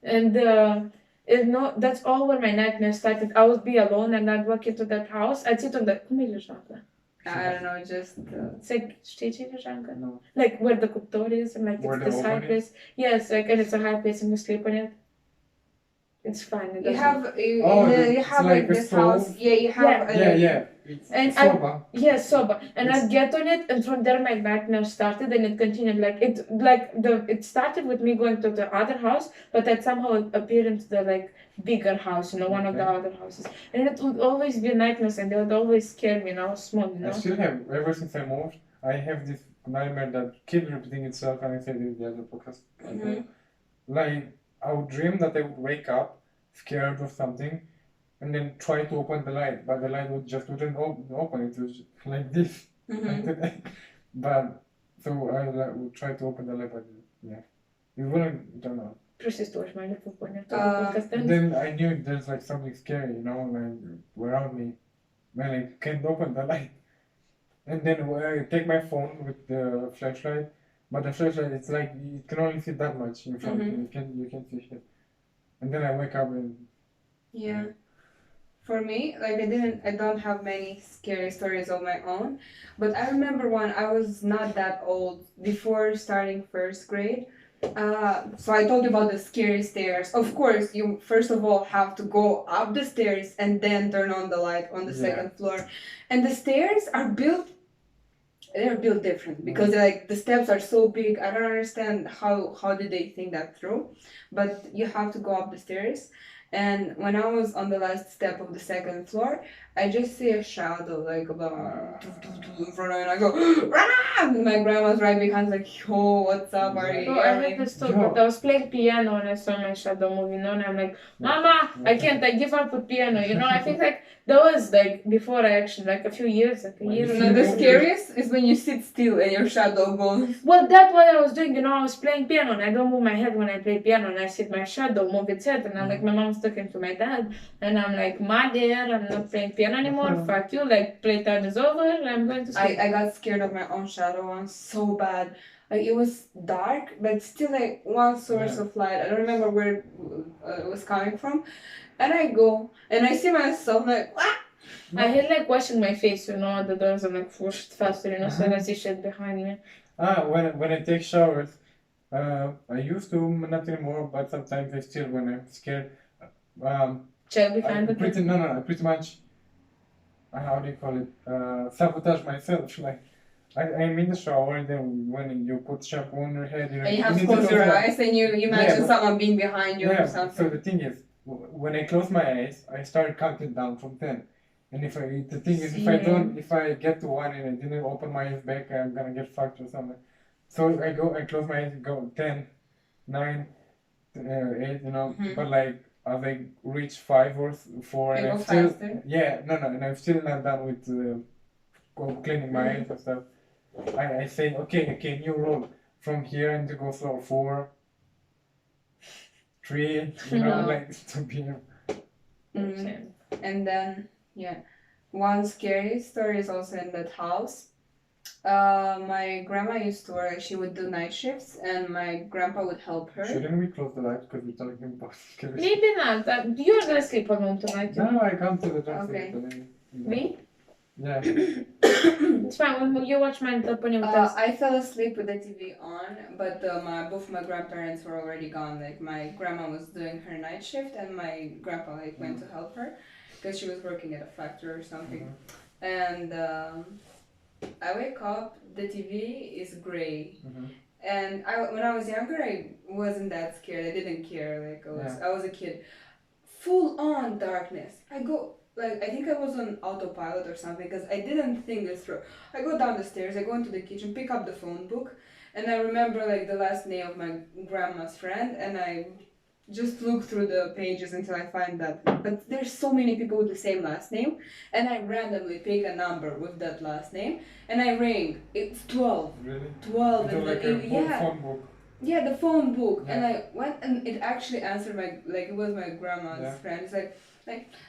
And that's all where my nightmares started. I would be alone and I'd walk into that house. I'd sit on the... I don't know, just... It's like, știi leżanka? No. Like where the cuptor is and like it's this high place. Yes, like and it's a high place and you sleep on it. It's fine. It You doesn't. have it's like a this stove. house. Yeah, you have. Yeah. It's And soba. soba. And I'd get on it, and from there my nightmare started, and it continued. It started with me going to the other house, but I'd somehow appear into the bigger house, one of the other houses, and it would always be nightmares, and they would always scare me. And I was small, I still have, ever since I moved, I have this nightmare that keeps repeating itself, and I said in the other podcast. Like, I would dream that I would wake up scared of something, and then try to open the light, but the light wouldn't open. It was like this, like today. But so I would try to open the light, but yeah, it wouldn't. I don't know. Присутствуешь, моя любовь, Then I knew there's like something scary, around me. When I can't open the light, and then I take my phone with the flashlight, but the flashlight it's like it can only see that much in front. You can't see shit. And then I wake up and Yeah. For me, I don't have many scary stories of my own, but I remember when I was not that old, before starting first grade. So I told you about the scary stairs. Of course, you first of all have to go up the stairs and then turn on the light on the second floor. And the stairs are they're built different because the steps are so big. I don't understand how did they think that through, but you have to go up the stairs. And when I was on the last step of the second floor, I just see a shadow about in front of me, and I go, "Rah!" And my grandma's right behind, like, "Yo, what's up? Are you?" I had this too, but I was playing piano and I saw my shadow moving on. I'm like, Mama, I can't. I give up with piano. I think that was before I actually a few years, a year. The scariest is when you sit still and your shadow goes. Well, that's what I was doing. I was playing piano and I don't move my head when I play piano, and I see my shadow move its head, and I'm like, my mom's talking to my dad, and I'm like, Ma, dear, I'm not playing piano anymore. Fuck you. Playtime is over. I'm going to sleep. I got scared of my own shadow once so bad. It was dark, but still one source of light. I don't remember where it was coming from. And I go and I see myself ah! I had washing my face, the doors are pushed faster, so I don't see shit behind me. When I take showers, I used to, not anymore, but sometimes I still, when I'm scared, check behind the pretty much, how do you call it, sabotage myself. I'm in the shower, and then when you put shampoo on your head, and you have to close your eyes, and you imagine someone being behind you or something. So the thing is, when I close my eyes, I start counting down from 10. And if I get to 1 and I didn't open my eyes back, I'm gonna get fucked or something. So I close my eyes, go 10, 9, 8, but as I reach 5 or 4, and I'm still and I'm still not done with cleaning my eyes and stuff. I say okay, new rule. From here and to go floor 4, 3, to be. And then one scary story is also in that house. My grandma used to work, she would do night shifts, and my grandpa would help her. Shouldn't we close the lights because we're talking about scary? Maybe not. You're gonna sleep alone tonight. No, I come to the doctor. Okay. Me? Yeah. It's fine. When you watch mine, I fell asleep with the TV on, but both my grandparents were already gone. My grandma was doing her night shift, and my grandpa went to help her because she was working at a factory or something. And I wake up, the TV is gray. And when I was younger, I wasn't that scared. I didn't care. I was a kid. Full on darkness. I think I was on autopilot or something because I didn't think this through. I go down the stairs, I go into the kitchen, pick up the phone book, and I remember the last name of my grandma's friend, and I just look through the pages until I find that. But there's so many people with the same last name, and I randomly pick a number with that last name, and I ring. It's 12. Really? 12. Phone book. Yeah, the phone book. Yeah. And I went, and it actually answered it was my grandma's friend. It's like,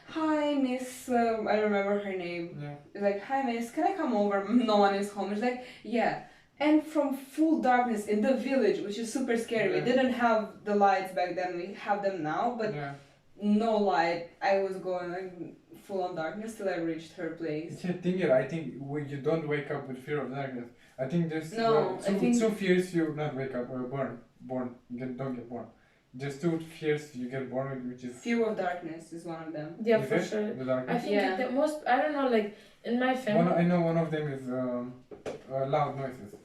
hi miss, I don't remember her name. It's like, hi miss, can I come over? No one is home. It's like, yeah. And from full darkness in the village, which is super scary. We didn't have the lights back then, we have them now, but no light. I was going full on darkness till I reached her place. The thing is, I think you don't wake up with fear of darkness. I think there's two fears you not wake up or born. You don't get born. there's two fears you get born with, which is Fear of darkness is one of them. Yeah, is for it? sure. The darkness. I think Yeah. the most, I don't know, like in my family. I know one of them is loud noises.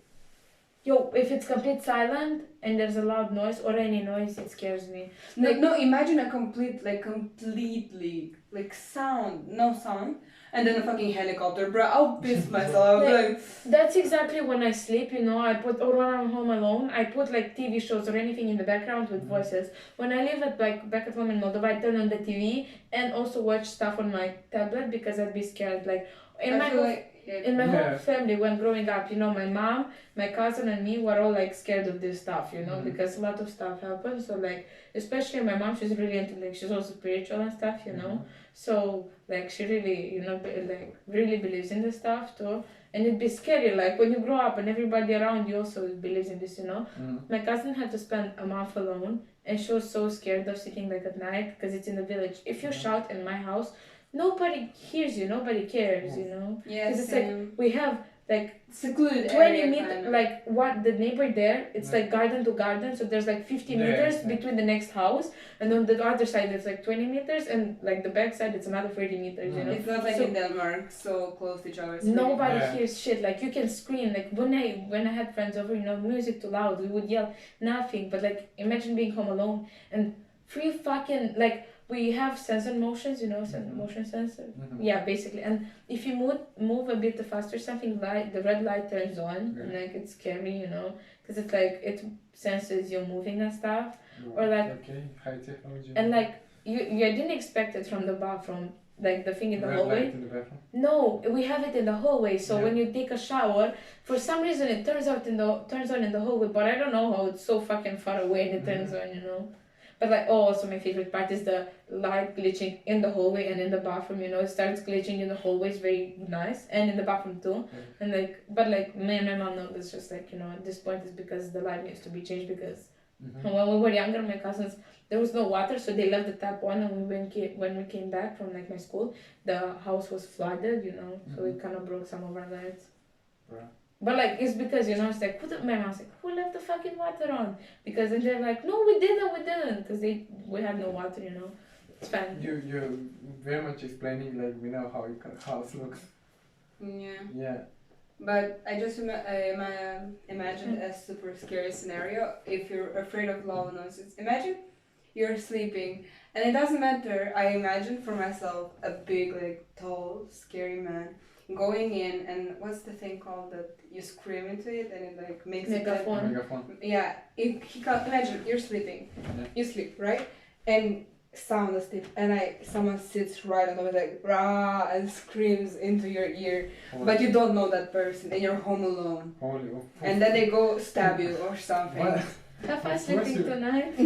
Yo, if it's complete silent and there's a loud noise or any noise, it scares me. No, imagine a completely sound, no sound, and then a fucking helicopter, bro. I'll piss myself. Like, that's exactly when I sleep, you know. Or when I'm home alone, I put like TV shows or anything in the background with voices. When I live at like back at home in Moldova, I turn on the TV and also watch stuff on my tablet because I'd be scared. Like in my whole family when growing up, you know, my mom, my cousin and me were all like scared of this stuff, you know, because a lot of stuff happens. So like, especially my mom, she's really into like, she's also spiritual and stuff, you know. So like she really, you know, like really believes in this stuff too. And it'd be scary, like when you grow up and everybody around you also believes in this, you know. My cousin had to spend a month alone and she was so scared of sitting like at night because it's in the village. If you shout in my house, nobody hears you, nobody cares, you know. Yes, it's like we have like secluded 20 meters, like what the neighbor there, it's like garden to garden, so there's like 50 meters between the next house, and on the other side it's like 20 meters, and like the back side it's another 30 meters, you know. It's not like in Denmark, so close to each other. Nobody hears shit, like you can scream, like when I had friends over, you know, music too loud, we would yell, nothing, but like imagine being home alone and free fucking, like we have sensor motions, you know, motion sensor. Yeah, basically. And if you move a bit faster, something light, the red light turns on, and like it's scary, you know, because it's like it senses you moving and stuff, or like high technology. And like you didn't expect it from the bathroom, like the thing in the hallway. Light in the bathroom? No, we have it in the hallway. So when you take a shower, for some reason it turns on in the hallway, but I don't know how it's so fucking far away and it turns on, you know. But like, also my favorite part is the light glitching in the hallway and in the bathroom, you know, it starts glitching in the hallway, it's very nice, and in the bathroom too. And like, but like, me and my mom know this, just like, you know, at this point is because the light needs to be changed because when we were younger, my cousins, there was no water, so they left the tap on, and when we came back from like my school, the house was flooded, you know, so it kind of broke some of our lights. But like, it's because, you know, it's like, my mom's like, who left the fucking water on? Because then they're like, no, we didn't, because we had no water, you know. It's fine. You're very much explaining, like, we know how your house looks. Yeah. But I just imagined a super scary scenario if you're afraid of loud noises. Imagine you're sleeping, and it doesn't matter, I imagine for myself a big, like, tall, scary man going in, and what's the thing called that you scream into it and it like makes Megaphone. Yeah, if he can't imagine you're sleeping, you sleep, right? And sound asleep, and someone sits right on top, like rah, and screams into your ear, but you don't know that person, and you're home alone. And then they go stab you or something. Have fun sleeping tonight.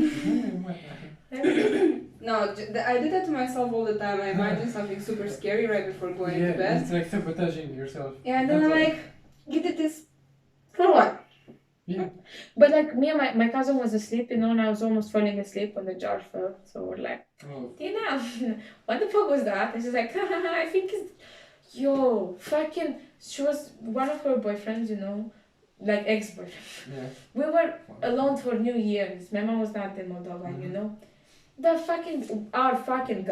No, I did that to myself all the time. I imagine something super scary right before going to bed. It's like sabotaging yourself. Yeah, and then I'm like, you did this for what? Yeah. But like me and my cousin was asleep, you know, and I was almost falling asleep when the jar fell. So we're like, Tina, what the fuck was that? And she's like, I think it's, she was one of her boyfriends, you know, like ex-boyfriend. Yeah. We were alone for New Year's. My mom was not in Moldova, you know. Our fucking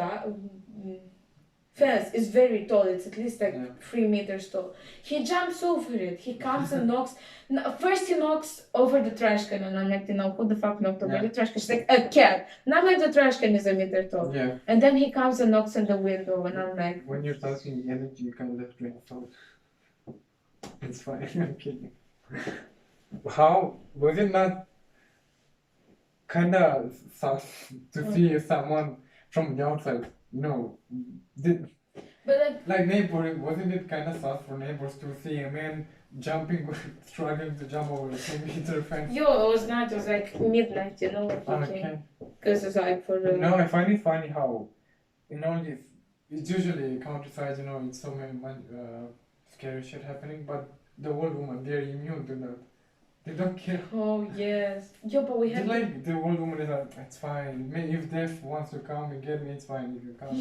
fence is very tall. It's at least like 3 meters tall. He jumps over it. He comes and knocks. First he knocks over the trash can, and I'm like, you know, who the fuck knocked over the trash can? She's like, a cat. Not like the trash can is a meter tall. Yeah. And then he comes and knocks on the window, and I'm like, when you're talking energy, you can't let drink salt. It's fine. I'm kidding. How was it not kind of sus to see someone from the outside? No, but like neighbor, wasn't it kind of sus for neighbors to see a man jumping, struggling to jump over a 3-meter fence? it was not. It was like midnight, you know. Okay. Because it's like for the. No, I find it funny how in all this, it's usually countryside, you know, it's so many scary shit happening, but the old woman, they're immune to that. They don't care. Oh yes. But we have. Like the old woman is like, it's fine. If death wants to come and get me, it's fine. If you come.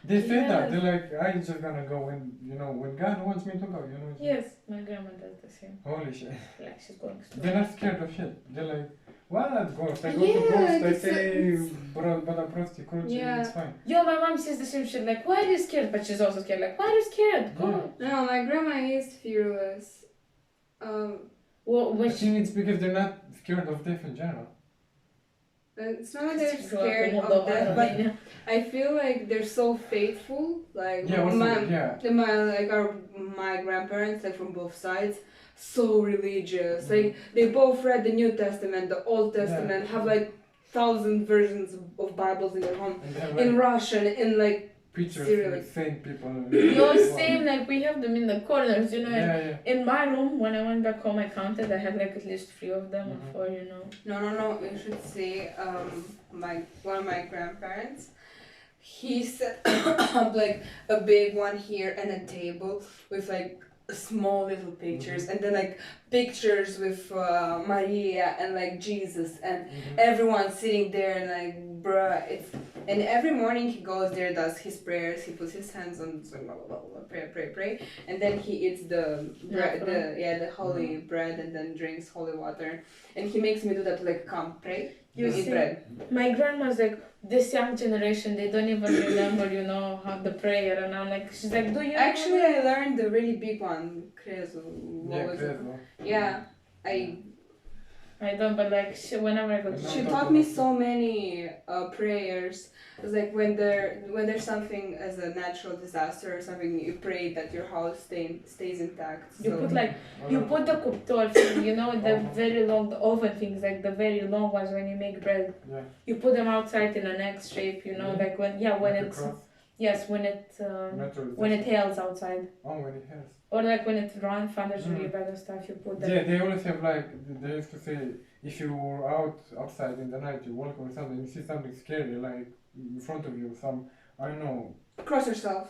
They say that. They're like, I'm just gonna go when God wants me to go. Yes, my grandma does the same. Holy shit. Like she's going. They're not scared of shit. They're like, What ghost? I go to Yeah, ghost, I it's say Bada prosti cruci, Yeah. it's fine. Yo, my mom says the same shit. Like, why are you scared? But she's also scared. Like, why are you scared? Go. No, my grandma is fearless. Well, I when think it's because they're not scared of death in general. It's not like they're she scared grew up in of Moldova, death, but Romania. I feel like they're so faithful. Like Yeah, also, my grandparents, like from both sides, so religious. Like they both read the New Testament, the Old Testament, have like 1,000 versions of Bibles in their home, And they have in like Russian, in like pictures seriously. with saint people. Yo, same, like, we have them in the corners, you know. Yeah. In my room, when I went back home, I counted. I had like at least 3 of them or 4, you know. No. You should see one of my grandparents. He set up like a big one here and a table with like small little pictures and then like pictures with Maria and like Jesus and everyone sitting there and like bruh, it's and every morning he goes there, does his prayers, he puts his hands on blah blah blah, pray, and then he eats the bread, the holy bread, and then drinks holy water, and he makes me do that, like, come pray, you eat bread. My grandma's like, this young generation, they don't even remember, you know, how the prayer, and I'm like, she's like, do you Actually, I learned the really big one, Crezu. Yeah, I don't, but like, whenever I go to she taught me so many prayers. It's like when there's something as a natural disaster or something, you pray that your house stays intact. You put like, you put the cuptor thing, you know, the very long, the oven things, like the very long ones when you make bread. Yeah. You put them outside in an X shape, you know, like when it's, yes, when it hails outside. Oh, when it hails. Or like when it runs, thunders really bad and stuff, you put them. Yeah, they always have like, they used to say, if you were outside in the night, you walk or something, you see something scary, like in front of you, I don't know. Cross yourself.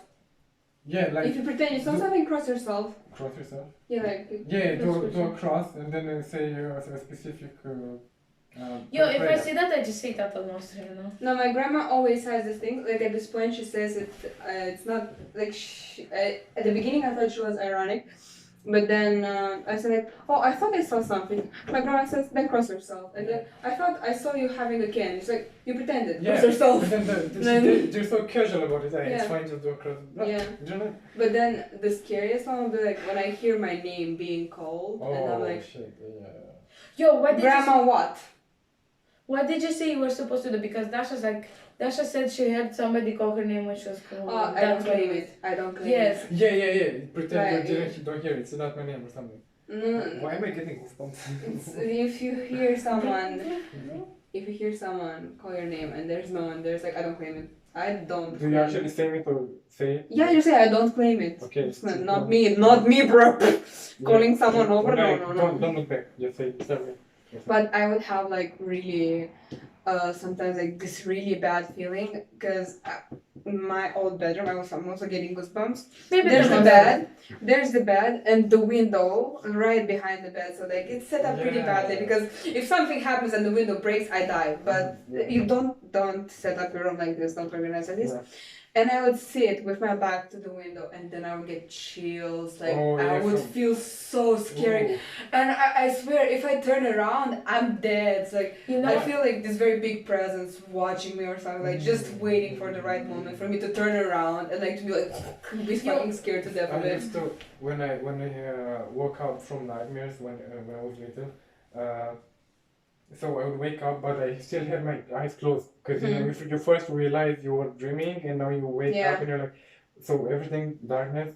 Yeah, like. If you pretend you saw something, cross yourself. Cross yourself? Yeah, like. Yeah, do a cross and then say a specific. Yo, if I see that, I just say that almost, you know. No, my grandma always has this thing. Like at this point, she says it's not like at the beginning I thought she was ironic, but then I said like, oh, I thought I saw something. My grandma says, then cross yourself. And then I thought I saw you having a can. It's like you pretended. Cross yourself. But then they're so casual about it. It's fine to do a cross. But then the scariest one will be like when I hear my name being called, and I'm like, shit, yeah. Yo, what did Grandma, what? What did you say you were supposed to do? Because Dasha said she heard somebody call her name when she was called. Oh, I don't claim it. Yes. Yeah. Pretend you don't hear it. It's not my name or something. No. Why am I getting goosebumps? If you hear someone call your name and there's no one, there's like, I don't claim it. I don't. Do you actually say it or say it? Yeah, you say I don't claim it. Okay. Not me, bro. Calling someone over? No. Don't look back. Just say sorry. But I would have like really, sometimes like this really bad feeling because my old bedroom, I'm also getting goosebumps. There's the bed and the window right behind the bed. So like it's set up pretty badly because if something happens and the window breaks, I die. But you don't set up your room like this, don't organize like this. Yeah. And I would sit with my back to the window and then I would get chills, like I would feel so scary. And I swear, if I turn around, I'm dead. It's like, you know, I feel like this very big presence watching me or something, like just waiting for the right moment for me to turn around and like to be like, be fucking scared to death of it. When I woke up from nightmares when I was little, so I would wake up, but I still had my eyes closed. Because you know, if you first realize you were dreaming, and now you wake up and you're like, so everything darkness.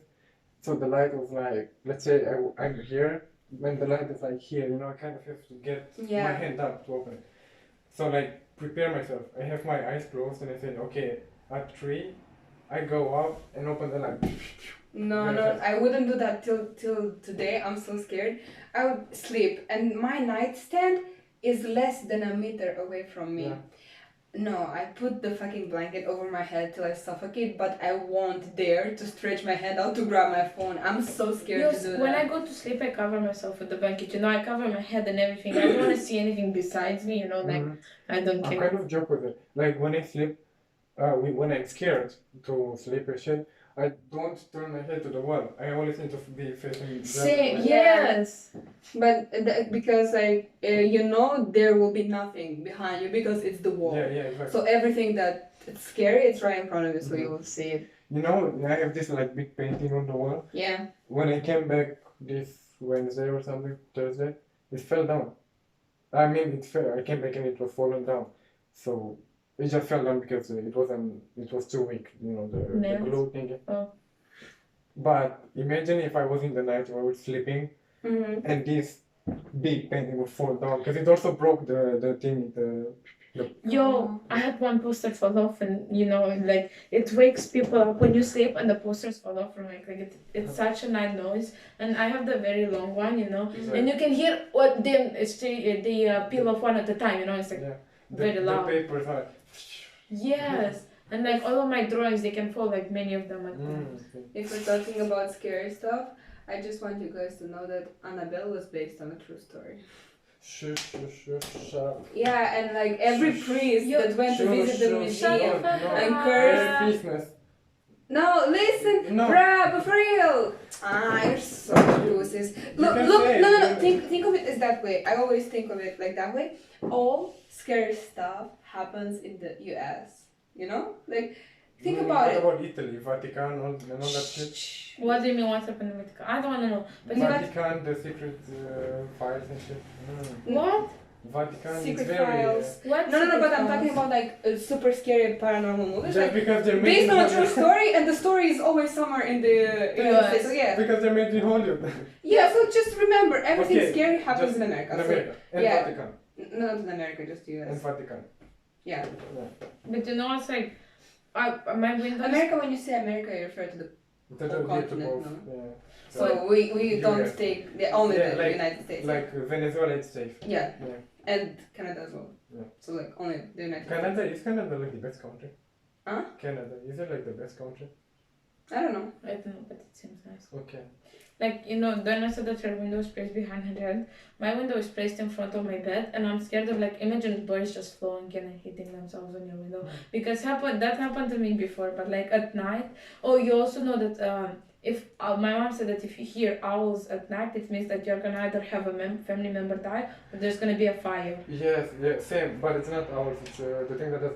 So the light was like, let's say I'm here, when the light is like here, you know, I kind of have to get my hand up to open it. So like, prepare myself. I have my eyes closed, and I said, okay, at 3, I go up and open the light. No, I wouldn't do that till today. I'm so scared. I would sleep, and my nightstand is less than a meter away from me. No, I put the fucking blanket over my head till I suffocate, but I won't dare to stretch my hand out to grab my phone. I'm so scared to do that. When I go to sleep, I cover myself with the blanket. You know, I cover my head and everything. I don't want to see anything besides me, you know, like, I don't care. I kind of joke with it. Like, when I sleep, when I'm scared to sleep or shit, I don't turn my head to the wall. I always need to be facing. Same, that way. yes. But because like there will be nothing behind you because it's the wall. Yeah, exactly. So everything that it's scary, it's right in front of you, so you will see it. You know, I have this like big painting on the wall. Yeah. When I came back this Wednesday or something, Thursday, it fell down. I mean, it fell. I came back and it was fallen down. So it just fell down because it was too weak. You know, the glue thing. Oh. But imagine if I was in the night while I was sleeping, and this big painting would fall down because it also broke the thing. Yo, I had one poster fall off, and like it wakes people up when you sleep, and the posters fall off from it's such a nice noise. And I have the very long one, and you can hear what the peel off one at a time, it's like very loud. The papers are. Yes, and like all of my drawings, they can fall like many of them at once. If we're talking about scary stuff, I just want you guys to know that Annabelle was based on a true story. Shut up. Yeah, and like every priest that went to visit the museum and cursed. No, listen, bruh, but for real. You're so pussies. Look, no. Think of it as that way. I always think of it like that way. All scary stuff happens in the US. Like, think about it. What about Italy, Vatican, and all that shit? What do you mean? What's happened in Vatican? I don't want to know. But Vatican, the secret files and shit. What? Vatican Secret is very. files. What? No, but I'm talking about like super scary paranormal movies. Just because they're made based on a true story, and the story is always somewhere in the United States. So yeah. Because they're made in Hollywood. Yeah, so just remember, everything scary happens in America. In America. And Vatican. Not in America, just the US. And Vatican. Yeah. But it's like, my windows. America, when you say America, you refer to the whole continent, no? Yeah. So we don't take only the United States. Like Venezuela, it's safe. Yeah. And Canada as well. Yeah. So like only the United States. Is Canada like the best country? Huh? Canada, is it like the best country? I don't know. I don't know, but it seems nice. Okay. Like, Donna said that her window is placed behind her head. My window is placed in front of my bed, and I'm scared of, imagine birds just flying in and hitting themselves on your window. Because that happened to me before, but, at night. Oh, you also know that if my mom said that if you hear owls at night, it means that you're going to either have a family member die, or there's going to be a fire. Yes, same, but it's not owls, it's the thing that does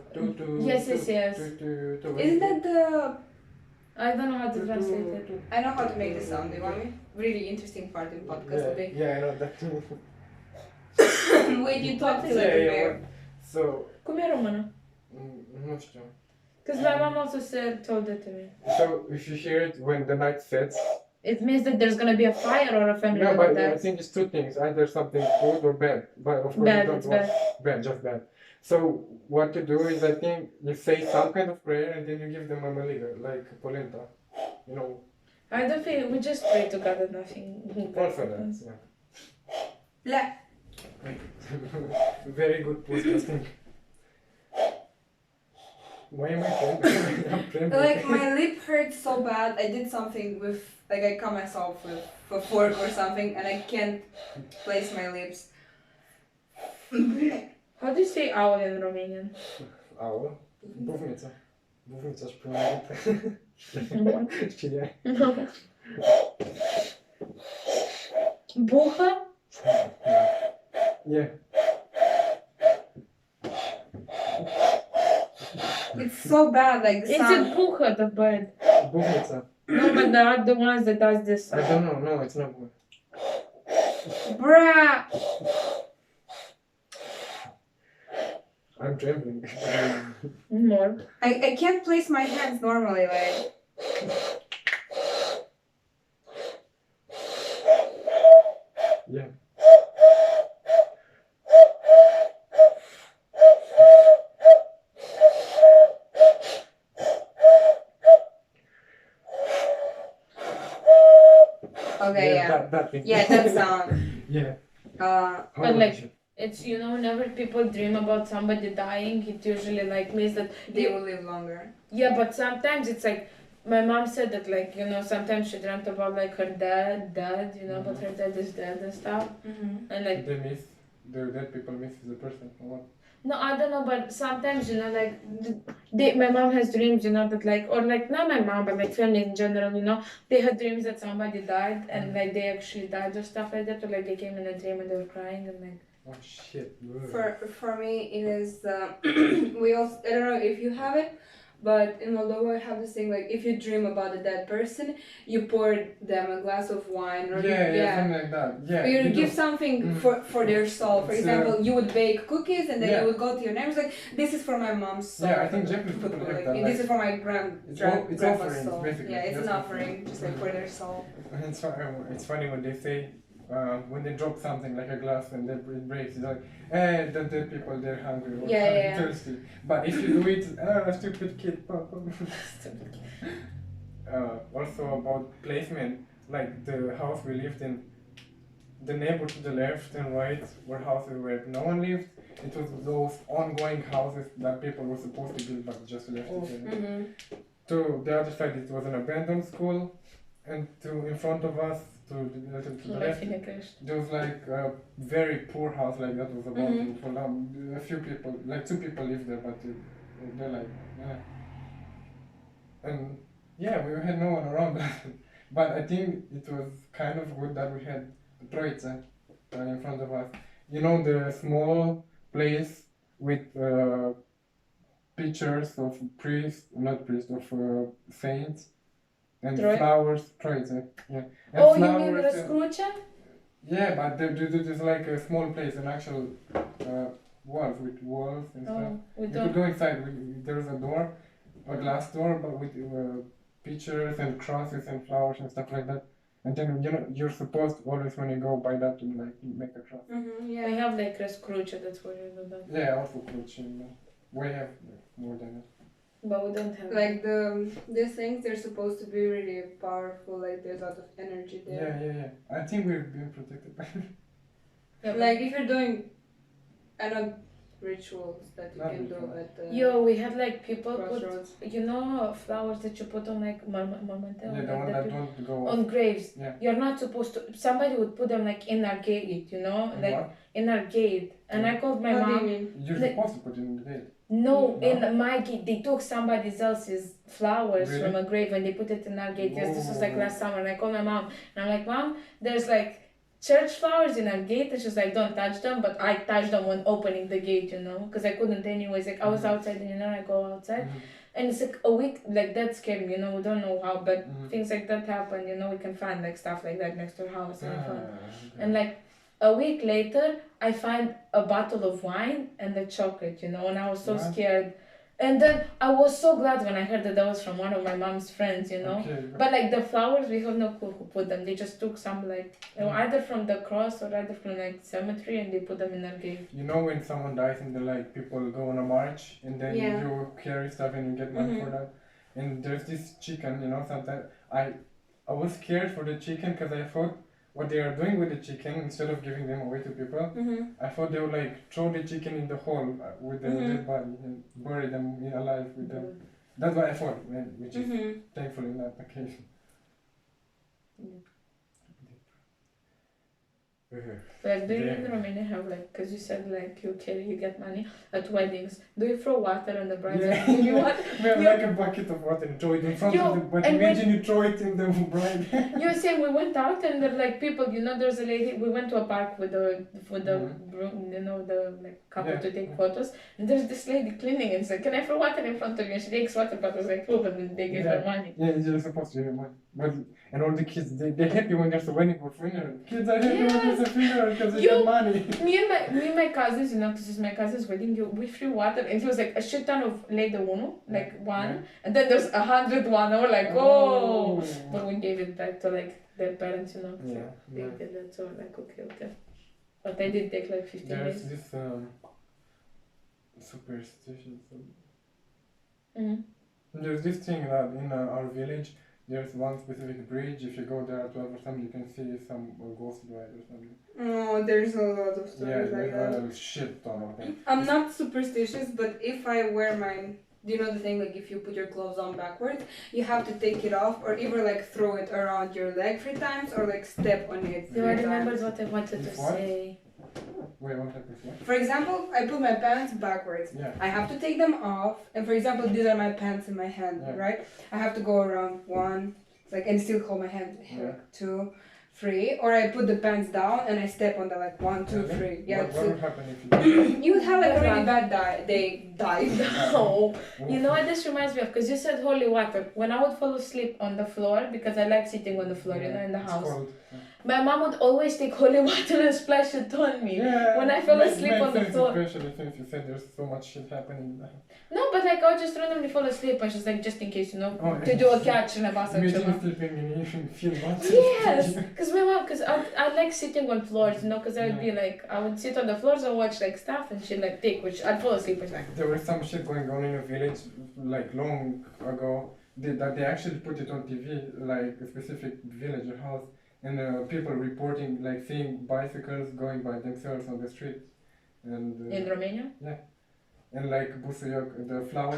Yes. Isn't that the... I don't know how to translate it. I know how to make this sound. Do you want me? Really interesting part in podcast. Yeah, I know that too. Wait, you talk to like a bear. So... Cum e română? Nu știu. Because my mom also told it to me. So if you hear it when the night sets... It means that there's gonna be a fire or a family member but dies. I think it's two things. Either something good or bad. But of course bad, you don't it's want... bad. Just bad. So what you do is, I think, you say some kind of prayer and then you give them a maliga, like polenta, I don't feel we just pray to God that nothing Also that, happens. Yeah. Very good podcasting. Why am I praying? Like my lip hurts so bad. I did something with, I cut myself with a fork or something, and I can't place my lips. How do you say owl in Romanian? Owl? Bufnița. Bufnița și primărită. Știi? Buha? Yeah. It's so bad, like the It's sound. a buha, the bird. Bufnița. No, but they are the ones that does this. I don't know. No, it's not good. Bruh! I'm trembling. More. I can't place my hands normally, like. Yeah. Okay, yeah. That thing. Yeah, that sound. Yeah. But it's whenever people dream about somebody dying, it usually means that They will live longer. Yeah, but sometimes it's my mom said that sometimes she dreamt about her dad, but her dad is dead and stuff. Mm-hmm. And the dead people miss the person or what? No, I don't know, but sometimes, like, my mom has dreams, that, like, or, like, not my mom, but, like, family in general, they had dreams that somebody died, and, like, they actually died or stuff like that, or, like, they came in a dream and they were crying, and, like... Oh, shit. For me, it is, we also, I don't know if you have it, but in Moldova, I have this thing, like, if you dream about a dead person, you pour them a glass of wine, or something like that. Yeah, you give something for their soul. For example, you would bake cookies and then you would go to your neighbors like, this is for my mom's soul. Yeah, I think Japanese people have that. This is for my grandma's soul. Basically. Yeah, it's an offering, just like for their soul. It's funny when they say, when they drop something like a glass and it breaks, it's like, the dead people, they're hungry or thirsty. But if you do it, stupid kid. Also about placement, like the house we lived in, the neighbor to the left and right were houses where no one lived. It was those ongoing houses that people were supposed to build but just left it. To the other side, it was an abandoned school, and in front of us, to the left, there was like a very poor house like that was about to fall down. A few people, like 2 people lived there, but they're like, and yeah, we had no one around. But I think it was kind of good that we had Troica in front of us. The small place with pictures of of saints and flowers. Troica, yeah. And oh, you mean Rascrucha? Yeah, but there's like a small place, an actual walls and stuff. You could go inside. There's a door, a glass door, but with pictures and crosses and flowers and stuff like that. And then you're supposed to always when you go by that to like make a cross. Yeah, I have like Rascrucha, that's where you do that. Yeah, also Krucha. We have more than it. But we don't have like these things, they're supposed to be really powerful, like there's a lot of energy there. Yeah. I think we're being protected by it. Like if you're doing rituals that you can do at the we had like people crossroads. put, flowers that you put on like Yeah, the one that don't go on graves. Yeah. You're not supposed to, somebody would put them like in our gate, like what? in our gate. And I called my What do you mom. mean? You're supposed to put it in the gate. No, in my gate, they took somebody else's flowers Really? from a grave and they put it in our gate. Yes, this was like last summer, and I called my mom and I'm like, Mom, there's like church flowers in our gate, and she's like, don't touch them, but I touched them when opening the gate, because I couldn't anyways. Like I was outside, and I go outside, and it's like a week, like that scared me. We don't know how, but things like that happen. We can find like stuff like that next to our house, and like a week later, I find a bottle of wine and the chocolate, and I was so scared. And then I was so glad when I heard that was from one of my mom's friends, Okay. But like the flowers, we have no clue who put them. They just took some either from the cross or either from like cemetery, and they put them in our gate. When someone dies and people go on a march and then you carry stuff and you get money for that. And there's this chicken, sometimes I was scared for the chicken because I thought what they are doing with the chicken, instead of giving them away to people, I thought they would like throw the chicken in the hole with the dead body and bury them alive with them. That's what I thought, which is thankfully not the case. Like, do you in Romania have because you said you get money at weddings? Do you throw water on the bride? Yeah. Do you want? We have like a bucket of water and throw it in front of them, but imagine you throw it in the bride. You say we went out and there people, there's a lady. We went to a park with the broom, the couple to take photos, and there's this lady cleaning and said, "Can I throw water in front of you?" And she takes water bottles full, and they give her money. Yeah, you're supposed to give money, and all the kids they're happy when there's a wedding or funeral. Kids are happy when there's a funeral because they get money. Me and my cousins, this is my cousin's wedding. We threw water, and it was like a shit ton of lei uno, one, and then there's 100 one. And we're like, oh, but we gave it back to their parents, Yeah. They did that, so okay. But I did take 15 There's days. this superstition. There's this thing that in our village, there's one specific bridge. If you go there at 12 or something, you can see some ghost ride or something. Oh, there's a lot of stories like that. There's a shit ton of them. I'm not superstitious, but if I wear mine, do you know the thing, if you put your clothes on backwards, you have to take it off or either throw it around your leg 3 times or step on it 3 I times. remembered what I wanted to say. Wait, what happens? What? For example, I put my pants backwards. Yeah. I have to take them off, and for example, these are my pants in my hand, Yeah. right? I have to go around 1, like, and still hold my hand, Yeah. like 2, 3, or I put the pants down and I step on the like 1, 2, Really? 3. Yeah, What so would happen if you you would have like a really Yeah. bad day. No. You know what this reminds me of? Because you said holy water. When I would fall asleep on the floor, because I like sitting on the floor, you know, in the It's house. cold. My mom would always take holy water and splash it on me. Yeah. When I fell asleep on the floor. Especially since you said there's so much shit happening. No, but like I would just randomly fall asleep and just like just in case, you know, Oh, to do a catch and a bus Imagine sleeping and you feel what? Yes, because my mom, because I like sitting on floors, you know, because I would be like, I would sit on the floors and watch like stuff and she'd like take, which I'd fall asleep with like. There was some shit going on in a village like long ago that they actually put it on TV, like a specific village or house, and people reporting like seeing bicycles going by themselves on the street. And In Romania? yeah. And like busuioc, the flower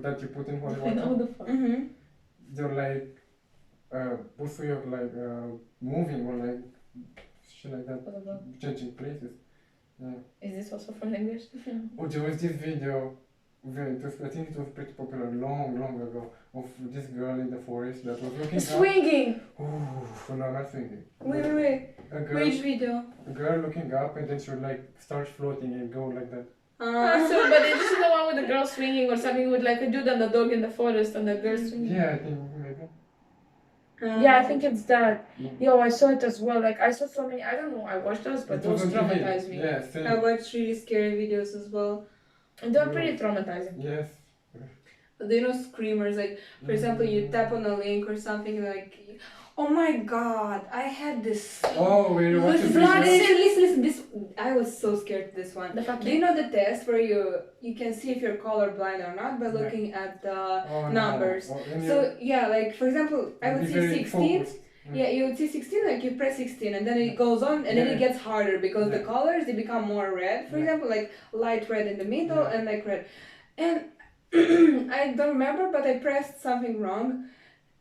that you put in holy I know water, the fuck. Mm-hmm. they're like busuioc, like moving or like shit like that, changing places. Yeah. Is this also from English? Oh, there was this video, I think it was pretty popular long ago, of this girl in the forest that was looking up. Swinging! Oh, no, not swinging. Wait. A girl, Which video? a girl looking up and then she would like start floating and go like that. So, but is this the one with the girl swinging or something with like a dude and the dog in the forest and the girl swinging? Yeah, I think maybe. Yeah, I think it's that. Mm. Yo, I saw it as well. Like, I saw so many, I don't know, I watched those, but It those was on TV. traumatized me. Yeah, same. I watched really scary videos as well. And they're pretty traumatizing. Yes. Do you know screamers? Like, for example, you tap on a link or something like, oh my god, I had this. Oh, we watched the video. Listen, this, I was so scared of this one. The fuck Do you know the test where you can see if you're colorblind or not by looking at the Oh, numbers? No. Oh, and So, yeah, like, for example, I would be see very 16. focused. Yeah, you would see 16, like you press 16 and then it goes on and then it gets harder because the Yeah. colors, they become more red. For Yeah. example, like light red in the middle and like red. And I don't remember, but I pressed something wrong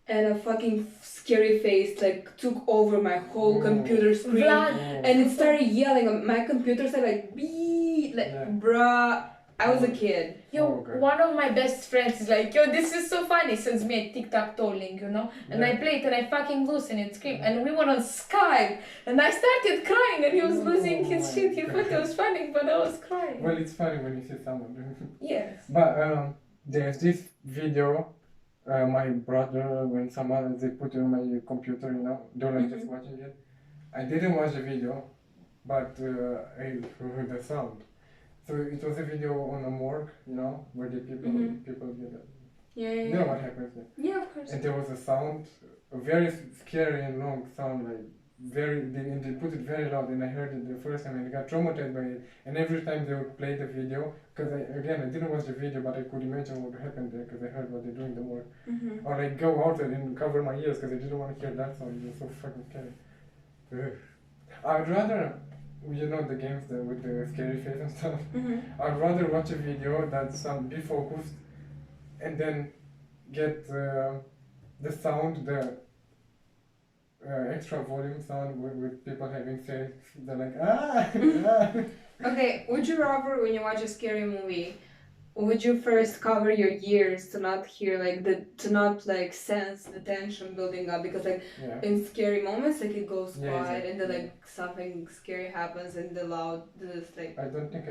and a fucking scary face like took over my whole computer screen. Vlad. And it started yelling. My computer started like beep, like bruh. I was a kid. Yo, Oh, okay. one of my best friends is like, yo, this is so funny. Sends me a TikTok link, you know, and I play it and I fucking lose and it scream. And we were on Skype and I started crying and he was losing his my shit. He thought it was funny, but I was crying. Well, it's funny when you see someone. Yes. But there's this video, my brother and someone, they put it on my computer, you know, they were like just watching it. I didn't watch the video, but I heard the sound. So it was a video on a morgue, you know, where the people get it. Yeah, You know what happens there. Yeah, of course. And there was a sound, a very scary and long sound, like and they put it very loud, and I heard it the first time and I got traumatized by it. And every time they would play the video, because I didn't watch the video, but I could imagine what happened there because I heard what they do in the morgue. Or like go out and cover my ears because I didn't want to hear that sound. It was so fucking scary. Ugh. I'd rather, you know, the games with the scary face and stuff. I'd rather watch a video that's be focused and then get the sound, the extra volume sound with people having sex. They're like, Okay, would you rather when you watch a scary movie, would you first cover your ears to not hear to not sense the tension building up because in scary moments it goes quiet and then something scary happens and the loud I don't think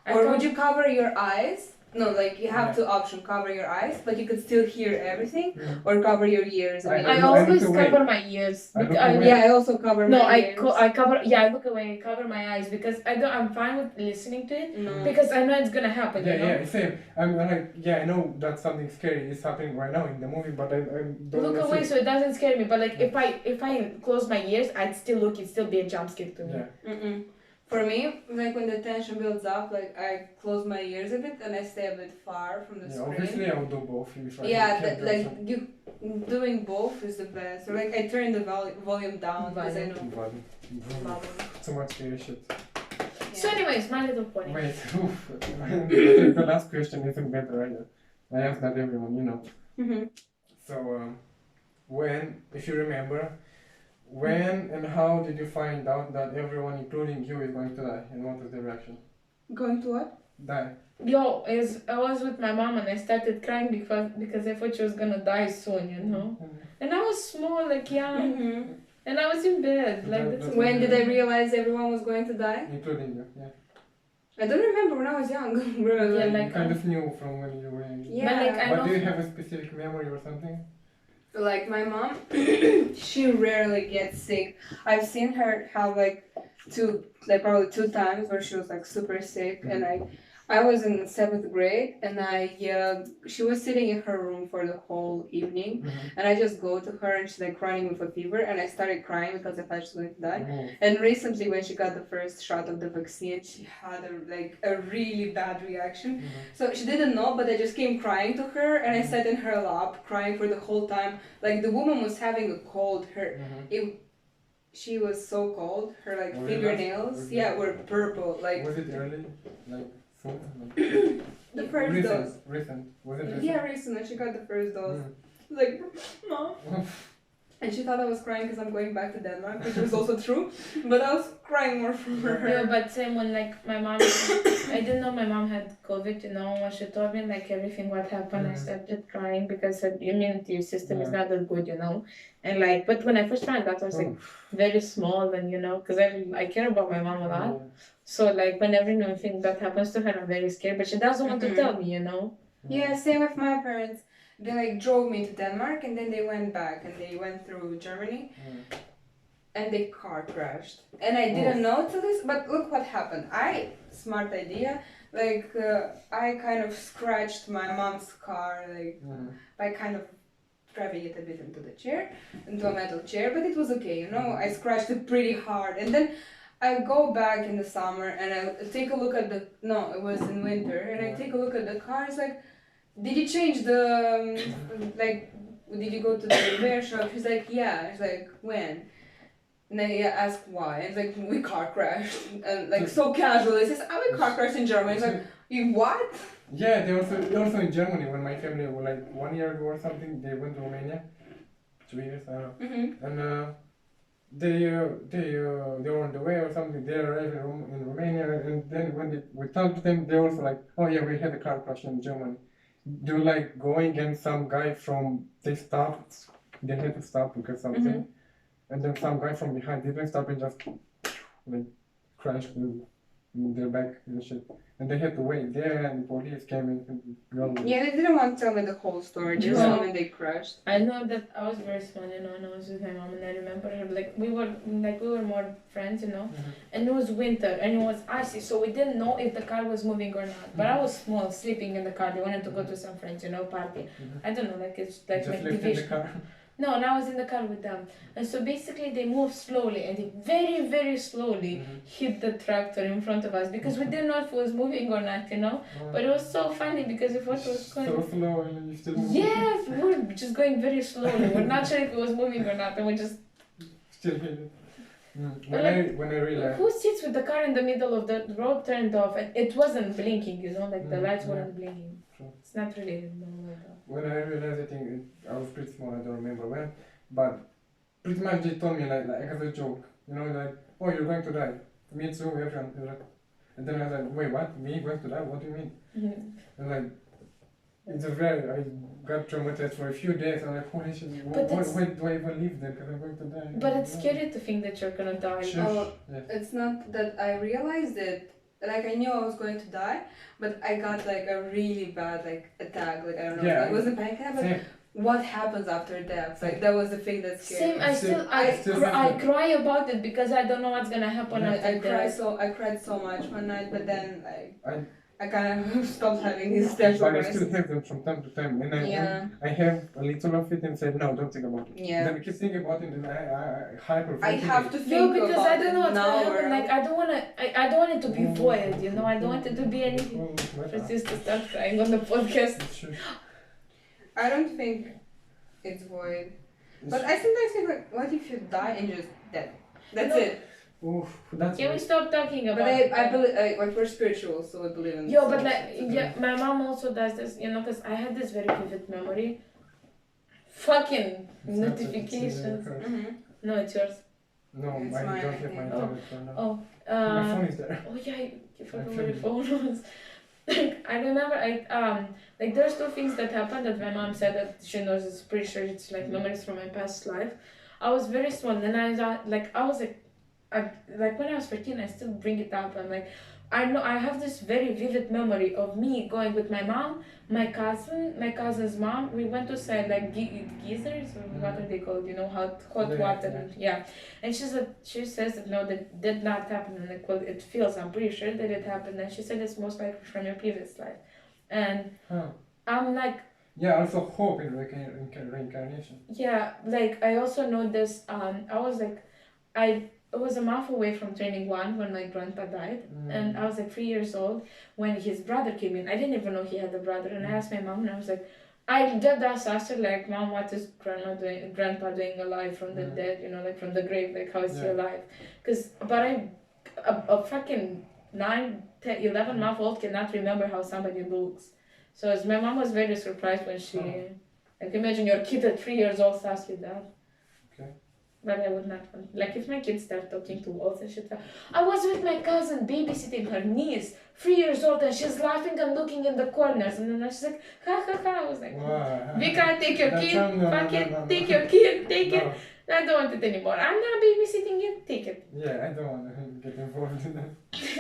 or would you cover your eyes? No, you have two options: cover your eyes, but you could still hear everything, or cover your ears. I always cover my ears. I also cover my ears. I cover. Yeah, I look away. I cover my eyes because I'm fine with listening to it because I know it's gonna happen. You know? Yeah, same. I'm like, I know that something scary is happening right now in the movie, but I don't look away so it doesn't scare me. But if I close my ears, I'd still look. It'd still be a jump scare to me. Yeah. For me, when the tension builds up, I close my ears a bit and I stay a bit far from the screen. Obviously I would do both. Doing both is the best. Or I turn the volume down because I know. Too much scary shit. Yeah. So anyways, My Little Pony. Wait, the last question isn't better either. I asked that everyone, you know. So, if you remember, When and how did you find out that everyone, including you, is going to die? And what was the reaction? Going to what? Die. Yo, I was with my mom and I started crying because I thought she was gonna die soon, you know. And I was small, like young, Mm-hmm. and I was in bed. Like that's When did I realize everyone was going to die? Including you, yeah. I don't remember when I was young. Bro. Yeah, You like kind of knew from when you were. Yeah. But like I But know. do you have a specific memory or something? Like my mom, she rarely gets sick. I've seen her have like probably two times where she was like super sick, and I was in 7th grade, and she was sitting in her room for the whole evening, and I just go to her and she's like running with a fever, and I started crying because I thought she was going to die. And recently, when she got the first shot of the vaccine, she had a really bad reaction. So she didn't know, but I just came crying to her, and I sat in her lap crying for the whole time. Like the woman was having a cold. She was so cold. Her like fingernails, were purple. Like was it early? Like soon? the first dose. Recent. Was it recent? Yeah, recent. She got the first dose. Like, Mom. And she thought I was crying because I'm going back to Denmark, which was also true. But I was crying more for her. Yeah, but same when like my mom, I didn't know my mom had COVID, you know. When she told me like everything what happened, I started crying because her immunity system is not that good, you know. And like, but when I first found out, I was like very small, and you know, because I care about my mom a lot. So like whenever anything that happens to her, I'm very scared. But she doesn't want to tell me, you know. Yeah, same with my parents. They like drove me to Denmark, and then they went back, and they went through Germany, and they car crashed. And I didn't know to this, but look what happened. Smart idea, like I kind of scratched my mom's car, like by kind of driving it a bit into a metal chair, but it was okay, you know. I scratched it pretty hard, and then I go back in the summer and I take a look at it was in winter, and I take a look at the car. It's like, did you change the, did you go to the repair shop? She's like, yeah. It's like, when? And I ask why. It's like, we car crashed. And like, so casually. It says, we car crashed in Germany. It's like, you what? Yeah, they also in Germany, when my family was like 1 year ago or something, they went to Romania. 2 years, I don't know. And they were on the way or something. They arrived in Romania, and then when we talked to them, they also like, oh yeah, we had a car crash in Germany. They were like going, and some guy they stopped. They had to stop because something, and then some guy from behind didn't stop and just like crashed in their back and shit. And they had to wait there, and the police came in and Yeah, they didn't want to tell me the whole story. Just when they crashed. I know that I was very small, you know, and I was with my mom, and I remember her, like we were more friends, you know, and it was winter and it was icy, so we didn't know if the car was moving or not. But I was small, sleeping in the car. They wanted to go to some friends, you know, party. I don't know, like it's like just my left in the car. No, and I was in the car with them. And so basically they moved slowly, and they very, very slowly hit the tractor in front of us because we didn't know if it was moving or not, you know. But it was so funny because if it was going... So slow, and you still moving. Yes, we were just going very slowly. We're not sure if it was moving or not, and we just... Still hit it. When I realized... Who sits with the car in the middle of the road turned off, and it wasn't blinking, you know, like the lights weren't blinking. True. It's not really normal. When I realized, I think I was pretty small, I don't remember when, but pretty much they told me like as a joke, you know, like, oh, you're going to die. Me too, everyone. And then I was like, wait, what? Me going to die? What do you mean? And like, I got traumatized for a few days. I'm like, holy shit, why do I even live there? Because I'm going to die. But it's scary to think that you're gonna die. Sure. It's not that I realized it. Like, I knew I was going to die, but I got like a really bad like attack. Like, I don't know, it was a panic attack, but what happens after death? Like, that was the thing that scared me. Same, I cry about it because I don't know what's gonna happen after death. I cried so much one night, but then I kind of stopped having these steps. But I still have them from time to time, and I have a little of it and said, no, don't think about it. Yeah. Then I keep thinking about it, and I have to think because about I don't know what's now gonna happen. Like, I don't want it to be void, you know. I don't want it to be anything. Just to start crying on the podcast. I don't think it's void, but I sometimes think like, what if you die and you're just dead? That's it. Oof, that's Can we stop talking about it? I believe, like, we're spiritual, so we believe in. But like, my mom also does this, you know, because I had this very vivid memory fucking It's not- it's notifications. hers. No, it's yours. No, It's I mine, don't I have my think. internet for now. Oh, My phone is there. oh yeah, you forgot I'm where your filming. phone was. Like, I remember like there's two things that happened that my mom said that she knows, it's pretty sure it's like memories from my past life. I was very small, then I was like when I was 13 I still bring it up. I'm like, I know I have this very vivid memory of me going with my mom, my cousin's mom. We went to say like geysers, or what are they called? You know, hot Yeah, water. Yeah. And she says that no, that did not happen. And like, well, it feels. I'm pretty sure that it happened. And she said it's most likely from your previous life. And I'm like, Yeah, also hope in reincarnation. yeah, like I also know this. I was like, I was a month away from turning 1 when my grandpa died, and I was like 3 years old when his brother came in. I didn't even know he had a brother, and I asked my mom, and I was like, I did ask her like, Mom, what is grandpa doing alive from the dead? You know, like from the grave, like how is he alive? A fucking 9, 10, 11 month old cannot remember how somebody looks. So my mom was very surprised when she, like, imagine your kid at 3 years old asks you that. Okay. But I would not want, like, if my kids start talking to walls and shit. I was with my cousin babysitting her niece, 3 years old, and she's laughing and looking in the corners. And then she's like, ha ha ha. I was like, Vika, take your kid, take your kid, take it. I don't want it anymore. I'm not babysitting it, take it. Yeah, I don't want to get involved in that.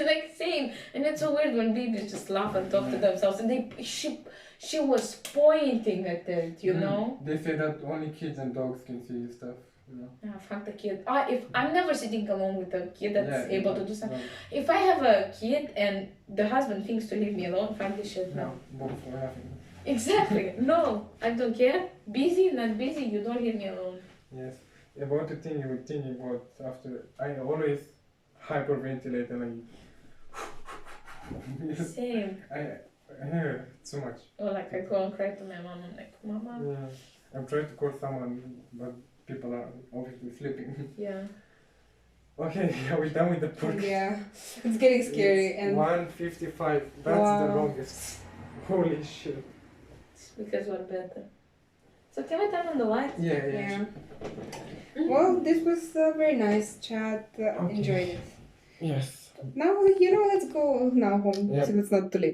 Like, same. And it's so weird when babies just laugh and talk to themselves. And she was pointing at it, you know? They say that only kids and dogs can see stuff. You know? Ah, fuck the kid. If I'm never sitting alone with a kid that's able to do something. No. If I have a kid and the husband thinks to leave me alone, fuck this shit, no. Both for nothing. Exactly. No, I don't care. Busy, not busy, you don't leave me alone. Yes. About the thing you were thinking about after, I always hyperventilate and I Same. I hear it so much. Or like I go and cry to my mom. I'm like, Mama. Yeah. I'm trying to call someone, but people are obviously sleeping. Yeah. Okay, are we done with the podcast? Yeah, it's getting scary. It's And 1:55. That's the longest. Holy shit. It's because we're better. So can we turn on the lights? Yeah. Well, this was a very nice chat. Enjoyed it. Yes. Now, let's go now home, Yep. so it's not too late.